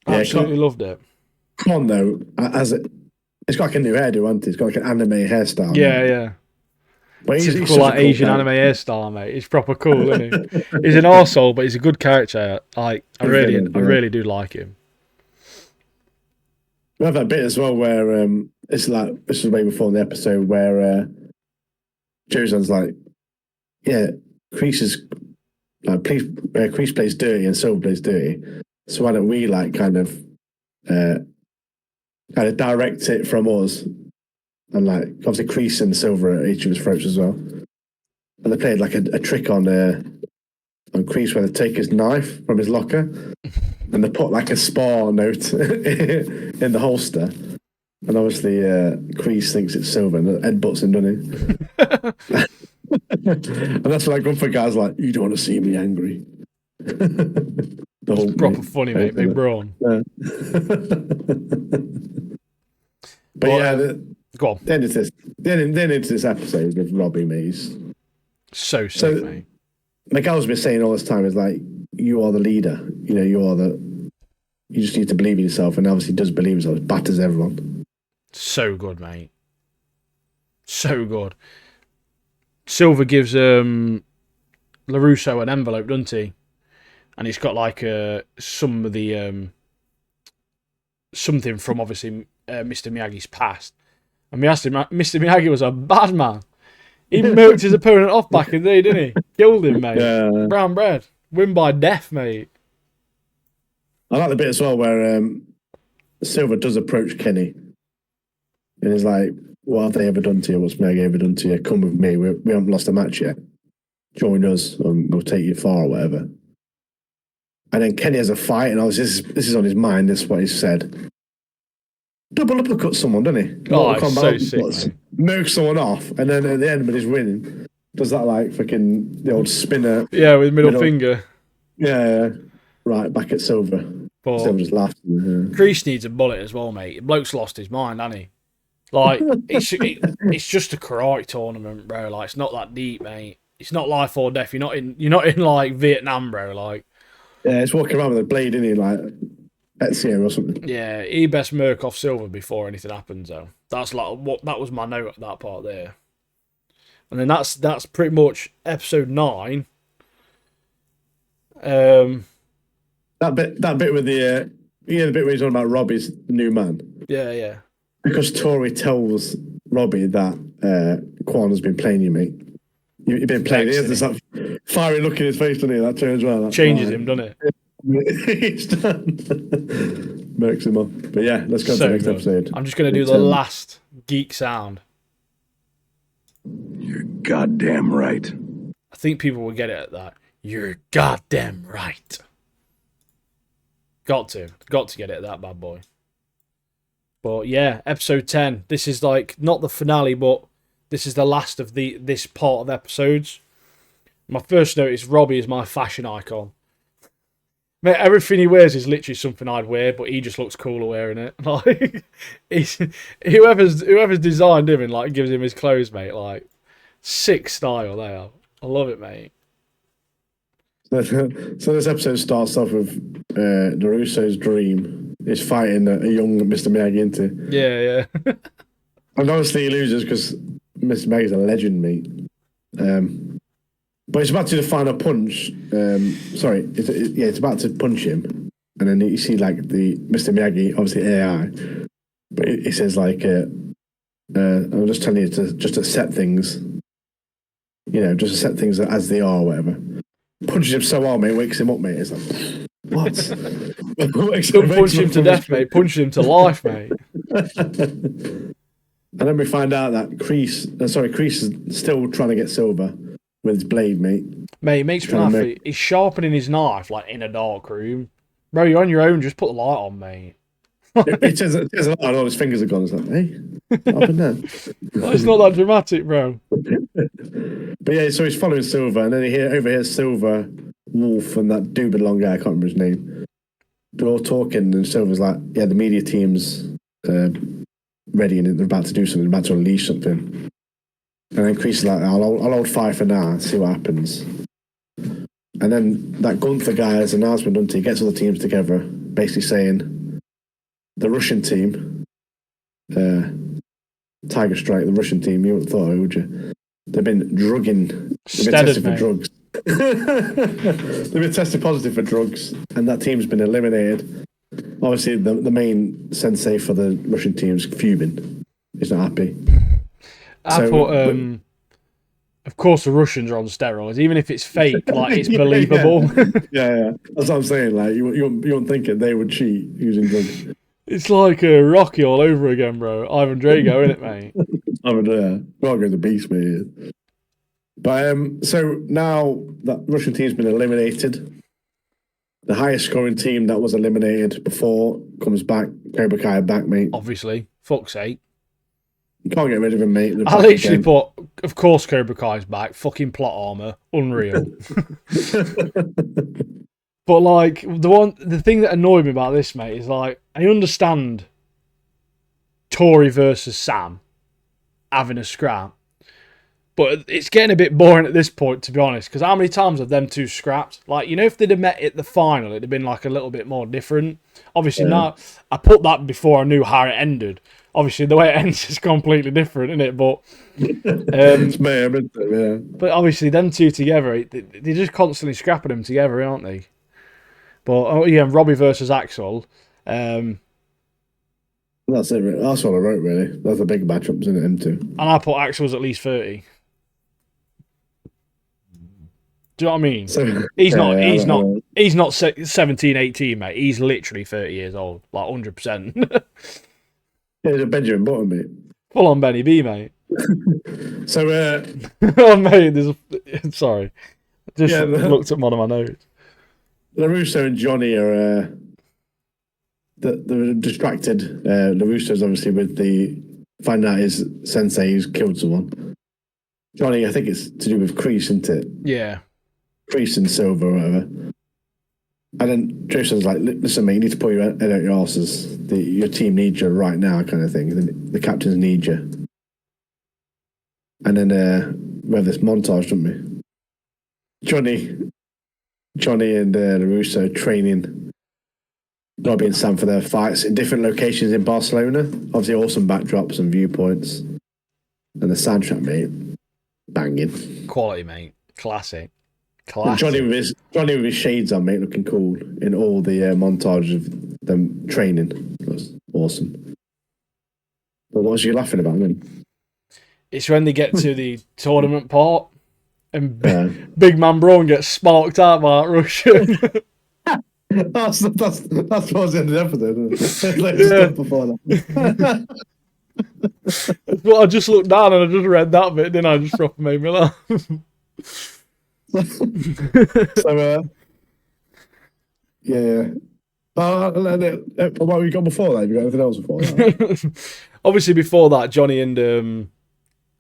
Absolutely loved it. Kwon though, it's got like a new hairdo, hasn't it? It's got like an anime hairstyle. Yeah. But he's cool, like Asian anime hairstyle, mate. He's proper cool, isn't he? He's an arsehole, but he's a good character. I really do like him. We have that bit as well where it's like this was way before in the episode where Joseon's like, yeah, Kreese plays dirty and Silver plays dirty. So why don't we like kind of direct it from us? And like obviously Kreese and Silver at each of his throats as well. And they played like a trick on Kreese where they take his knife from his locker and they put like a spar note in the holster. And obviously, Kreese thinks it's Silver and headbutts him, doesn't he? And that's when Gunther guy's like, you don't want to see me angry. The whole proper funny, mate. Big Braun. Yeah. But yeah, go on. Then into this episode with Robbie, mate. So sick, mate. Miguel's been saying all this time is like, you are the leader. You know, you just need to believe in yourself, and obviously does believe in himself. Batters everyone. So good, mate. So good. Silver gives LaRusso an envelope, doesn't he? And it's got like some of the something from obviously Mr. Miyagi's past. And we asked him, Mr. Miyagi was a bad man. He milked his opponent off back in the day, didn't he? Killed him, mate. Yeah. Brown bread. Win by death, mate. I like the bit as well where Silver does approach Kenny. And he's like, what have they ever done to you? What's Miyagi ever done to you? Come with me. We haven't lost a match yet. Join us and we'll take you far or whatever. And then Kenny has a fight, and this is on his mind. This is what he said. Double uppercut someone, doesn't he? Oh, so sick. Milk someone off, and then at the end when he's winning, does that like freaking the old spinner? Yeah, with middle finger. Yeah, right back at Silver. But Silver just laughed. Kreese needs a bullet as well, mate. The bloke's lost his mind, hasn't he? Like it's just a karate tournament, bro. Like it's not that deep, mate. It's not life or death. You're not in like Vietnam, bro. Like. Yeah, it's walking around with a blade, isn't he? Like Ezio or something. Yeah, he best murk off Silver before anything happens, though. That's like that was my note at that part there. And then that's pretty much episode 9. That bit with the the bit where he's on about Robbie's new man. Yeah. Because Tori tells Robbie that Kwon has been playing you, mate. You've been playing. He has this like, fiery look in his face, doesn't he? That turns around. Changes him, doesn't it? He's done. Mercs him up. But yeah, let's go to the next episode. I'm just going to do the last geek sound. You're goddamn right. I think people will get it at that. You're goddamn right. Got to get it at that bad boy. But yeah, episode 10. This is like not the finale, but this is the last of this part of episodes. My first note is Robbie is my fashion icon. Mate, everything he wears is literally something I'd wear, but he just looks cooler wearing it. Like, whoever's designed him and like gives him his clothes, mate. Like, sick style they are. I love it, mate. So this episode starts off with Narusso's dream is fighting a young Mr. Miyagi into. Yeah. And obviously he loses because Mr. Miyagi's a legend, mate. But it's about to do the final punch. It's about to punch him, and then you see like the Mr. Miyagi, obviously AI, but he says like, "I'm just telling you to just accept things, just accept things as they are, or whatever." Punches him so hard, mate, wakes him up, mate. It's like, what? Don't punch him to death, mate. Punch him to life, mate. And then we find out that Kreese is still trying to get Silver with his blade, mate. Mate, it makes me laugh. He's sharpening his knife like in a dark room. Bro, you're on your own. Just put the light on, mate. It says a lot, and all his fingers are gone. It's like, hey, what happened there? It's not that dramatic, bro. But yeah, so he's following Silver, and then he overhears Silver, Wolf, and that dude with long hair. I can't remember his name. They're all talking, and Silver's like, "Yeah, the media team's ready, and they're about to do something, they're about to unleash something." And then Kreese is like, I'll hold fire for now, see what happens. And then that Gunther guy has an announcement, doesn't he? He gets all the teams together, basically saying the Russian team, Tiger Strike, the Russian team, you wouldn't have thought, would you? They've been drugging, they've been tested for drugs. They've been tested positive for drugs, and that team's been eliminated. Obviously, the main sensei for the Russian team's fuming. He's not happy. I thought, of course, the Russians are on steroids, even if it's fake. Like it's believable. Yeah. That's what I'm saying. Like you wouldn't think it. They would cheat using drugs. It's like a Rocky all over again, bro. Ivan Drago, isn't it, mate? Drago's a beast, mate. But so now that Russian team's been eliminated, the highest scoring team that was eliminated before comes back. Cobra Kai back, mate. Obviously, Fuck's sake. You can't get rid of him, mate. I literally put, of course, Cobra Kai's back. Fucking plot armor, unreal. But like the thing that annoyed me about this, mate, is like I understand Tori versus Sam having a scrap, but it's getting a bit boring at this point, to be honest. Because how many times have them two scrapped? Like, if they'd have met at the final, it'd have been like a little bit more different. Obviously, now I put that before I knew how it ended. Obviously, the way it ends is completely different, isn't it? But it's mayhem, isn't it? Yeah. But obviously, them two together, they're just constantly scrapping them together, aren't they? But Robbie versus Axel. That's it. That's what I wrote. Really, that's a big matchup, isn't it? Them two. And I put Axel's at least 30. Do you know what I mean? He's not 17, 18, mate. He's literally 30 years old, like 100%. Yeah, he's a Benjamin Button, mate. Full on Benny B, mate. So, oh, mate, sorry. Just looked at one of my notes. LaRusso and Johnny are they're distracted. LaRusso's obviously with the finding out his sensei who's killed someone. Johnny, I think it's to do with Kreese, isn't it? Yeah. Kreese and Silver or whatever. And then Jason's like, listen, mate, you need to pull your head out your arses. Your team needs you right now, kind of thing. The captains need you. And then we have this montage, don't we? Johnny and LaRusso training Robbie and Sam for their fights in different locations in Barcelona. Obviously, awesome backdrops and viewpoints. And the soundtrack, mate, banging. Quality, mate. Classic. And Johnny with his shades on, mate, looking cool in all the montage of them training. That was awesome. But what was you laughing about, man? It's when they get to the tournament part and Big Man Braun gets sparked out by that Russian. that's towards the end of the episode. Like just before that. Well, I just looked down and I just read that bit, then I just proper made me laugh. So, yeah. What have you got before that? Have you got anything else before that? Obviously, before that, Johnny and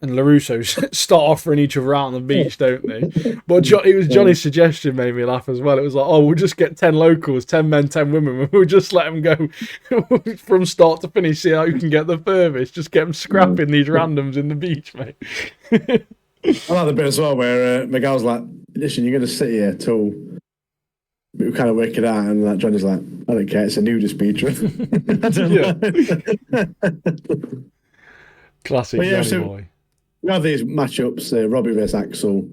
LaRusso start offering each other out on the beach, don't they? But it was Johnny's suggestion made me laugh as well. It was like, we'll just get 10 locals, 10 men, 10 women, and we'll just let them go from start to finish, see how you can get the furthest. Just get them scrapping these randoms in the beach, mate. I like the bit as well where Miguel's like, listen, you're going to sit here till we kind of work it out, and like Johnny's like, I don't care, it's a nudist beach. Classic Johnny boy. We have these matchups, Robbie versus Axel.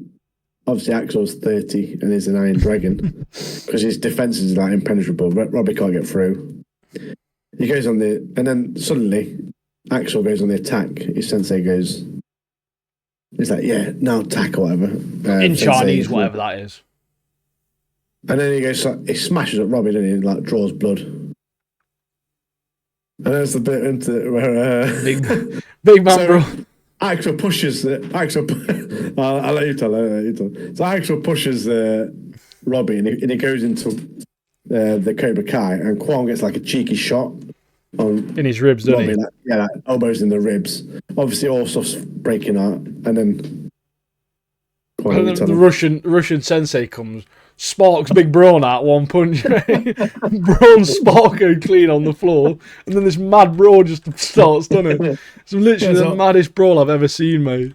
Obviously, Axel's 30 and he's an Iron Dragon because his defense is like impenetrable. Robbie can't get through. He goes on and then suddenly Axel goes on the attack. His sensei goes, he's like, yeah, no attack or whatever. In Chinese, whatever that is. And then he goes, he smashes at Robbie, and he like draws blood. And there's the bit into where big man, bro. Axel pushes Axel. I'll let you tell. So Axel pushes Robbie, and he goes into the Cobra Kai, and Kwon gets like a cheeky shot in his ribs, doesn't he? Like elbows in the ribs. Obviously, all stuff's breaking out, and then the Russian sensei comes, sparks Big Braun out one punch. Braun Sparko clean on the floor, and then this mad brawl just starts, doesn't it? It's literally the maddest brawl I've ever seen, mate.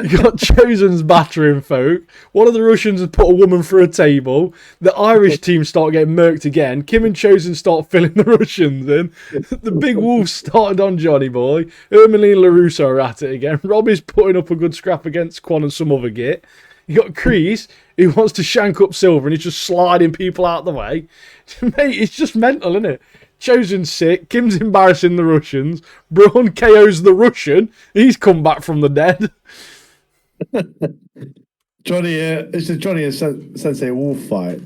You got Chosen's battering folk. One of the Russians has put a woman through a table. The Irish team start getting murked again. Kim and Chosen start filling the Russians in. The big wolf started on Johnny boy. Ermeline and LaRusso are at it again. Robbie's putting up a good scrap against Kwon and some other git. You got Kreese, who wants to shank up Silver, and he's just sliding people out of the way. Mate, it's just mental, isn't it? Chosen's sick. Kim's embarrassing the Russians. Braun KOs the Russian. He's come back from the dead. Johnny, it's a Johnny and Sensei Wolf fight.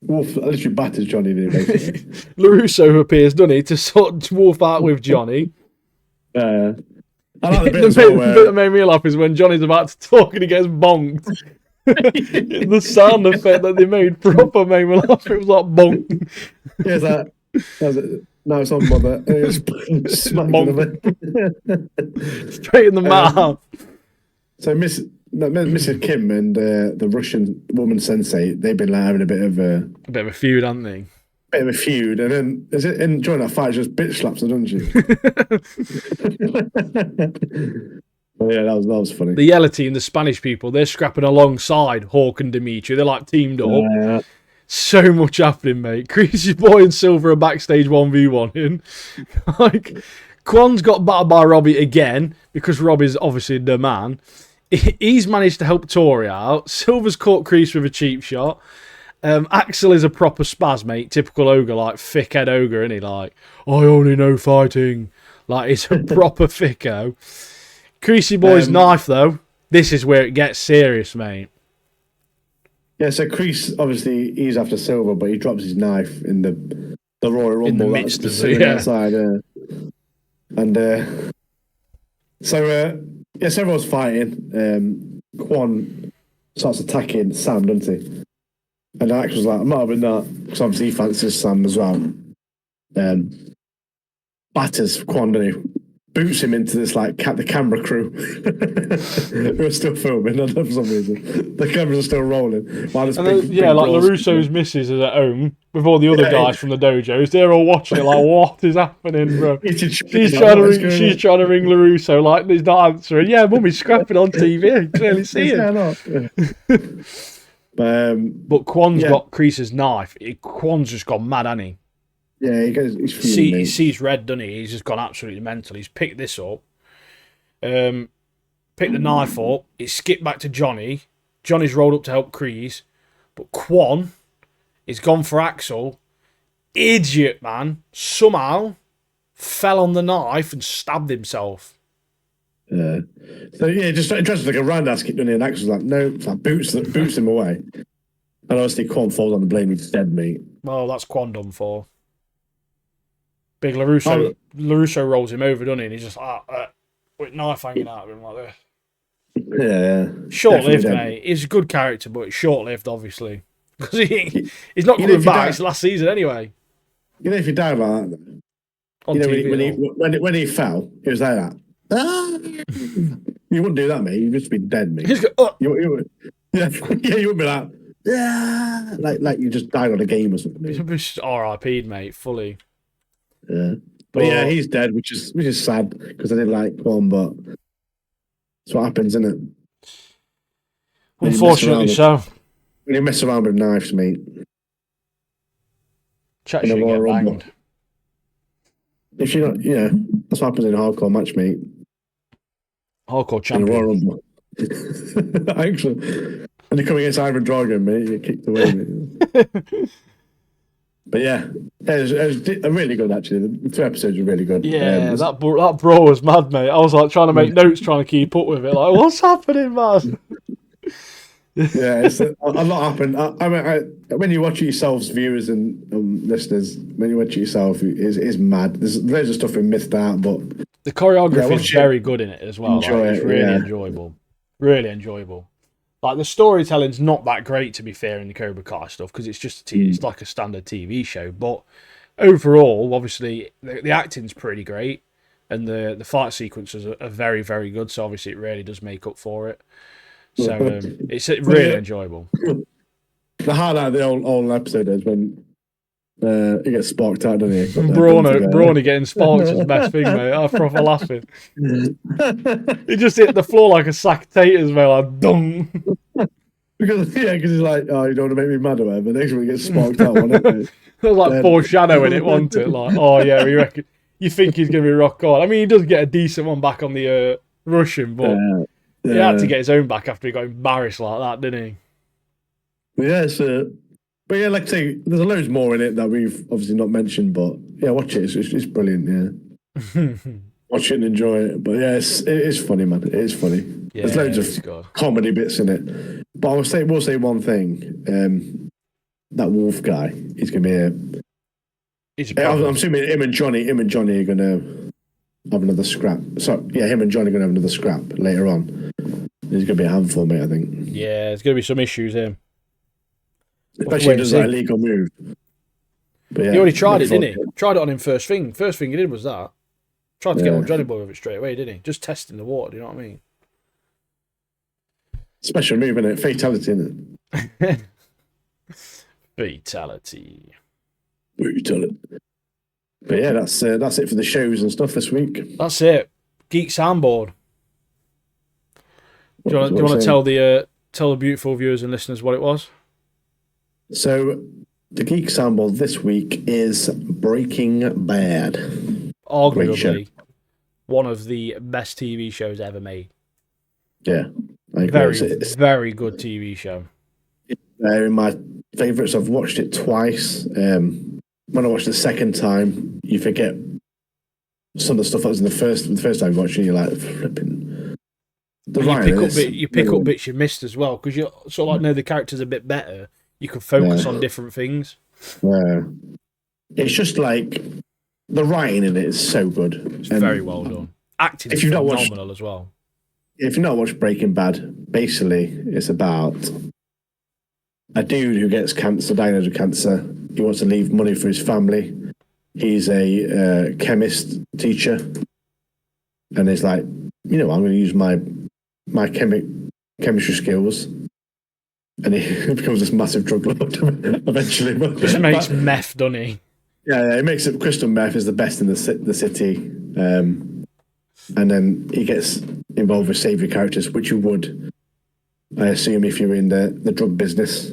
Wolf literally batters Johnny, basically. LaRusso appears, doesn't he, to sort Wolf out with Johnny. I like the bit the bit that made me laugh is when Johnny's about to talk and he gets bonked. The sound effect that they made proper made me laugh. It was like bonk. Yeah, No, it's on mother. Straight in the mouth. So Mrs. Kim and the Russian woman sensei, they've been like having a bit of a feud, haven't they? Bit of a feud, and then during that fight, she just bitch slaps her, doesn't she? Oh, yeah, that was funny. The Yelati and the Spanish people, they're scrapping alongside Hawk and Dimitri. They're like teamed up. Yeah. So much happening, mate. Creasy's boy and Silver are backstage 1v1 in. Like, Kwon's got battered by Robbie again because Robbie's obviously the man. He's managed to help Tori out. Silver's caught Crease with a cheap shot. Axel is a proper spaz, mate. Typical ogre, like thick head ogre, isn't he? Like, I only know fighting. Like, he's a proper thicko. Creasy boy's knife, though. This is where it gets serious, mate. Yeah, so Crease, obviously, he's after Silver, but he drops his knife in the Royal Rumble. In the midst of it, yeah. Outside, and so everyone's fighting. Kwon starts attacking Sam, doesn't he? And Alex was like, I'm not having that, because obviously he fancies Sam as well. Batters Kwon, doesn't he? Boots him into this, like, the camera crew who are still filming, I don't know, for some reason. The cameras are still rolling. Big LaRusso's missus is at home with all the other guys from the dojos. They're all watching it like, what is happening, bro? She's trying to ring LaRusso, like, he's not answering. Yeah, mummy's scrapping on TV. I can clearly see it. But Kwon's got Crease's knife. Kwon's just gone mad, hasn't he? Yeah, he sees red, doesn't he? He's just gone absolutely mental. He's picked this up, picked the knife up. It's skipped back to Johnny. Johnny's rolled up to help Crease, but Kwon is gone for Axel. Idiot, man. Somehow fell on the knife and stabbed himself. So just tries like a roundhouse kick, doesn't he? And Axel's like, no, it's like boots him away. And obviously Kwon falls on the blade and he's dead, mate. Well, that's Kwon done for. Big LaRusso rolls him over, doesn't he? And he's just with knife hanging out of him like this. Yeah. Short-lived, mate. He's a good character, but it's short-lived, obviously. Because he's not coming back. It's last season anyway. You know, if you die like that, on TV, when he fell, he was like that. You wouldn't do that, mate. You'd just be dead, mate. You would, you would be like, yeah, like you just died on a game or something. He's RIP'd, mate, fully. Yeah, but yeah, he's dead, which is sad because I didn't like Kwon, but that's what happens, isn't it? Unfortunately, so. When you mess around with knives, mate. Chat should get banged. If you're not, that's what happens in a hardcore match, mate. Hardcore champion. Actually, when you come against Ivan Drago, mate, you get kicked away, mate. But yeah, it was really good, actually. The 2 episodes were really good. Yeah, that brawl was mad, mate. I was like trying to make notes, trying to keep up with it. Like, what's happening, man? Yeah, it's a lot happened. I mean, when you watch it yourselves, viewers and listeners, when you watch it yourself, it's mad. There's loads of stuff we missed out, but the choreography is very good in it as well. It's really enjoyable. Really enjoyable. Like, the storytelling's not that great, to be fair, in the Cobra Kai stuff, because it's just it's like a standard TV show. But overall, obviously, the acting's pretty great, and the fight sequences are very, very good. So obviously, it really does make up for it. So it's really enjoyable. The highlight of the whole episode is when he gets sparked out, doesn't he? Brawny getting sparked is the best thing, mate. I'm proper laughing. He just hit the floor like a sack of taters, mate, like dum. Because he's like, oh, you don't want to make me mad or whatever. Next one he gets sparked out, wasn't it? It was like foreshadowing it, wasn't it? Like, oh yeah, we reckon you think he's gonna be rock on. I mean, he does get a decent one back on the Russian, but he had to get his own back after he got embarrassed like that, didn't he? Yeah, but yeah, like I say, there's loads more in it that we've obviously not mentioned, but yeah, watch it. It's brilliant, yeah. Watch it and enjoy it. But yeah, it is funny, man. It is funny. Yeah, there's loads of comedy bits in it. But we'll say one thing. That Wolf guy, he's going to be I'm assuming him and Johnny are going to have another scrap. So yeah, him and Johnny are going to have another scrap later on. He's going to be a handful, mate, I think. Yeah, there's going to be some issues here. Especially if there's that illegal move. But yeah, he already tried it, didn't he? Tried it on him first thing. First thing he did was that. Tried to get on Johnny Boy with it straight away, didn't he? Just testing the water, do you know what I mean? Special move, isn't it? Fatality, isn't it? Fatality. But yeah, that's it for the shows and stuff this week. That's it. Geek Soundboard. Do you want to tell the beautiful viewers and listeners what it was? So the Geek Soundboard this week is Breaking Bad. Arguably one of the best TV shows ever made. Yeah, I agree. Very, very good TV show. In my favourites, I've watched it twice. When I watched it the second time, you forget some of the stuff that was in the first time you watched it. You're like flipping. You pick up bits you missed as well because you sort of like know the characters a bit better. You can focus on different things. Yeah, it's just like the writing in it is so good. It's very well done. Acting is phenomenal as well. If you've not watched Breaking Bad, basically it's about a dude who gets cancer, diagnosed with cancer. He wants to leave money for his family. He's a chemist teacher, and he's like, I'm going to use my chemistry skills, and he becomes this massive drug lord eventually. Just makes meth, doesn't he? Yeah, it makes it crystal meth is the best in the city, and then he gets involved with saviour characters, which you would, I assume, if you're in the drug business.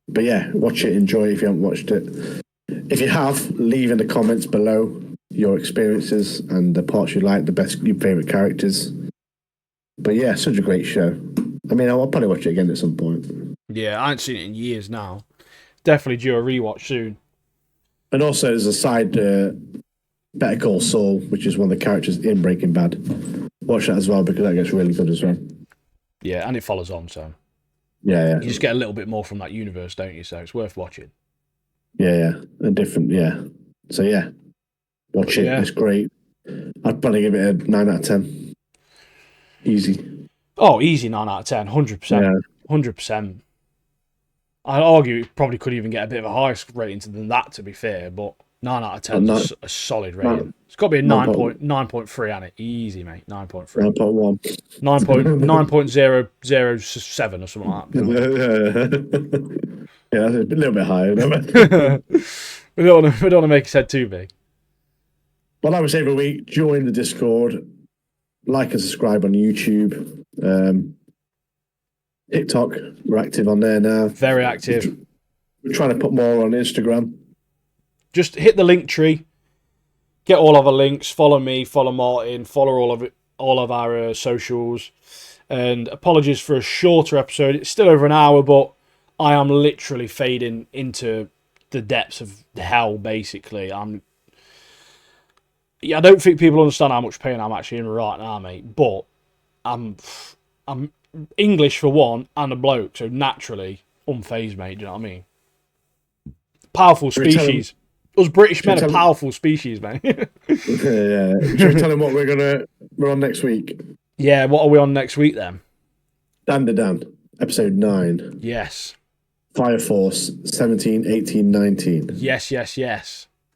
But yeah, watch it, enjoy it if you haven't watched it. If you have, leave in the comments below your experiences and the parts you like, your favourite characters. But yeah, such a great show. I mean, I'll probably watch it again at some point. Yeah, I haven't seen it in years now. Definitely due a rewatch soon. And also, there's a side Better Call Saul, which is one of the characters in Breaking Bad. Watch that as well because that gets really good as well. Yeah, and it follows on, so. Yeah. You just get a little bit more from that universe, don't you? So it's worth watching. Yeah. A different, So yeah, watch it. It's great. I'd probably give it a 9 out of 10. Easy. Oh, easy 9 out of 10. 100%. Yeah. 100%. I'd argue it probably could even get a bit of a higher rating than that, to be fair, but 9 out of 10 is a solid rating. It's got to be a 9.3 on it. Easy, mate. 9.3. 9.1. 9.007 or something like that. Yeah, that's a little bit higher. We don't want to make his head too big. Well, like we say every week, join the Discord, like and subscribe on YouTube. TikTok, we're active on there now. Very active. We're trying to put more on Instagram. Just hit the link tree. Get all of our links. Follow me. Follow Martin. Follow all of our socials. And apologies for a shorter episode. It's still over an hour, but I am literally fading into the depths of hell. Basically, I don't think people understand how much pain I'm actually in right now, mate. But I'm English for one and a bloke, so naturally unfazed, mate. Do you know what I mean? Powerful species. Us British men are powerful species, man. Yeah. Should we tell them what we're on next week? Yeah, what are we on next week then? Dan to Dan, episode 9. Yes. Fire Force 17, 18, 19. Yes.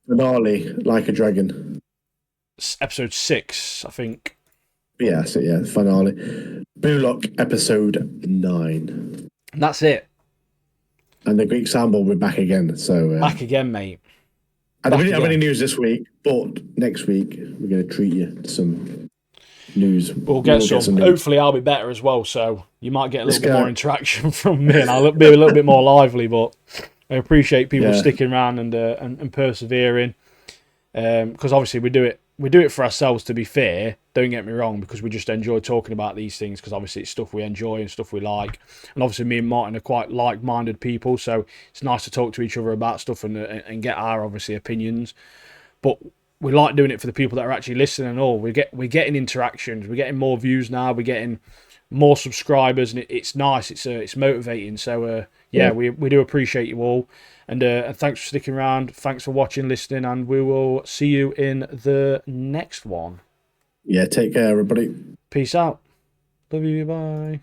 Finale, Like a Dragon. Episode 6, I think. Yeah, finale. Blue Lock, episode 9. And that's it. And the Greek Soundboard, we're back again. So back again, mate. I don't have any news this week, but next week we're going to treat you to some news. We'll get some. Hopefully, I'll be better as well, so you might get a little bit more interaction from me, and I'll be a little bit more lively. But I appreciate people sticking around and persevering, because obviously we do it for ourselves. To be fair, don't get me wrong, because we just enjoy talking about these things, because obviously it's stuff we enjoy and stuff we like, and obviously me and Martin are quite like-minded people, so it's nice to talk to each other about stuff and get our obviously opinions. But we like doing it for the people that are actually listening and all. We're getting interactions, we're getting more views now, we're getting more subscribers, and it's nice. It's motivating. So we do appreciate you all, and thanks for sticking around. Thanks for watching, listening, and we will see you in the next one. Yeah, take care, everybody. Peace out. Love you. Bye.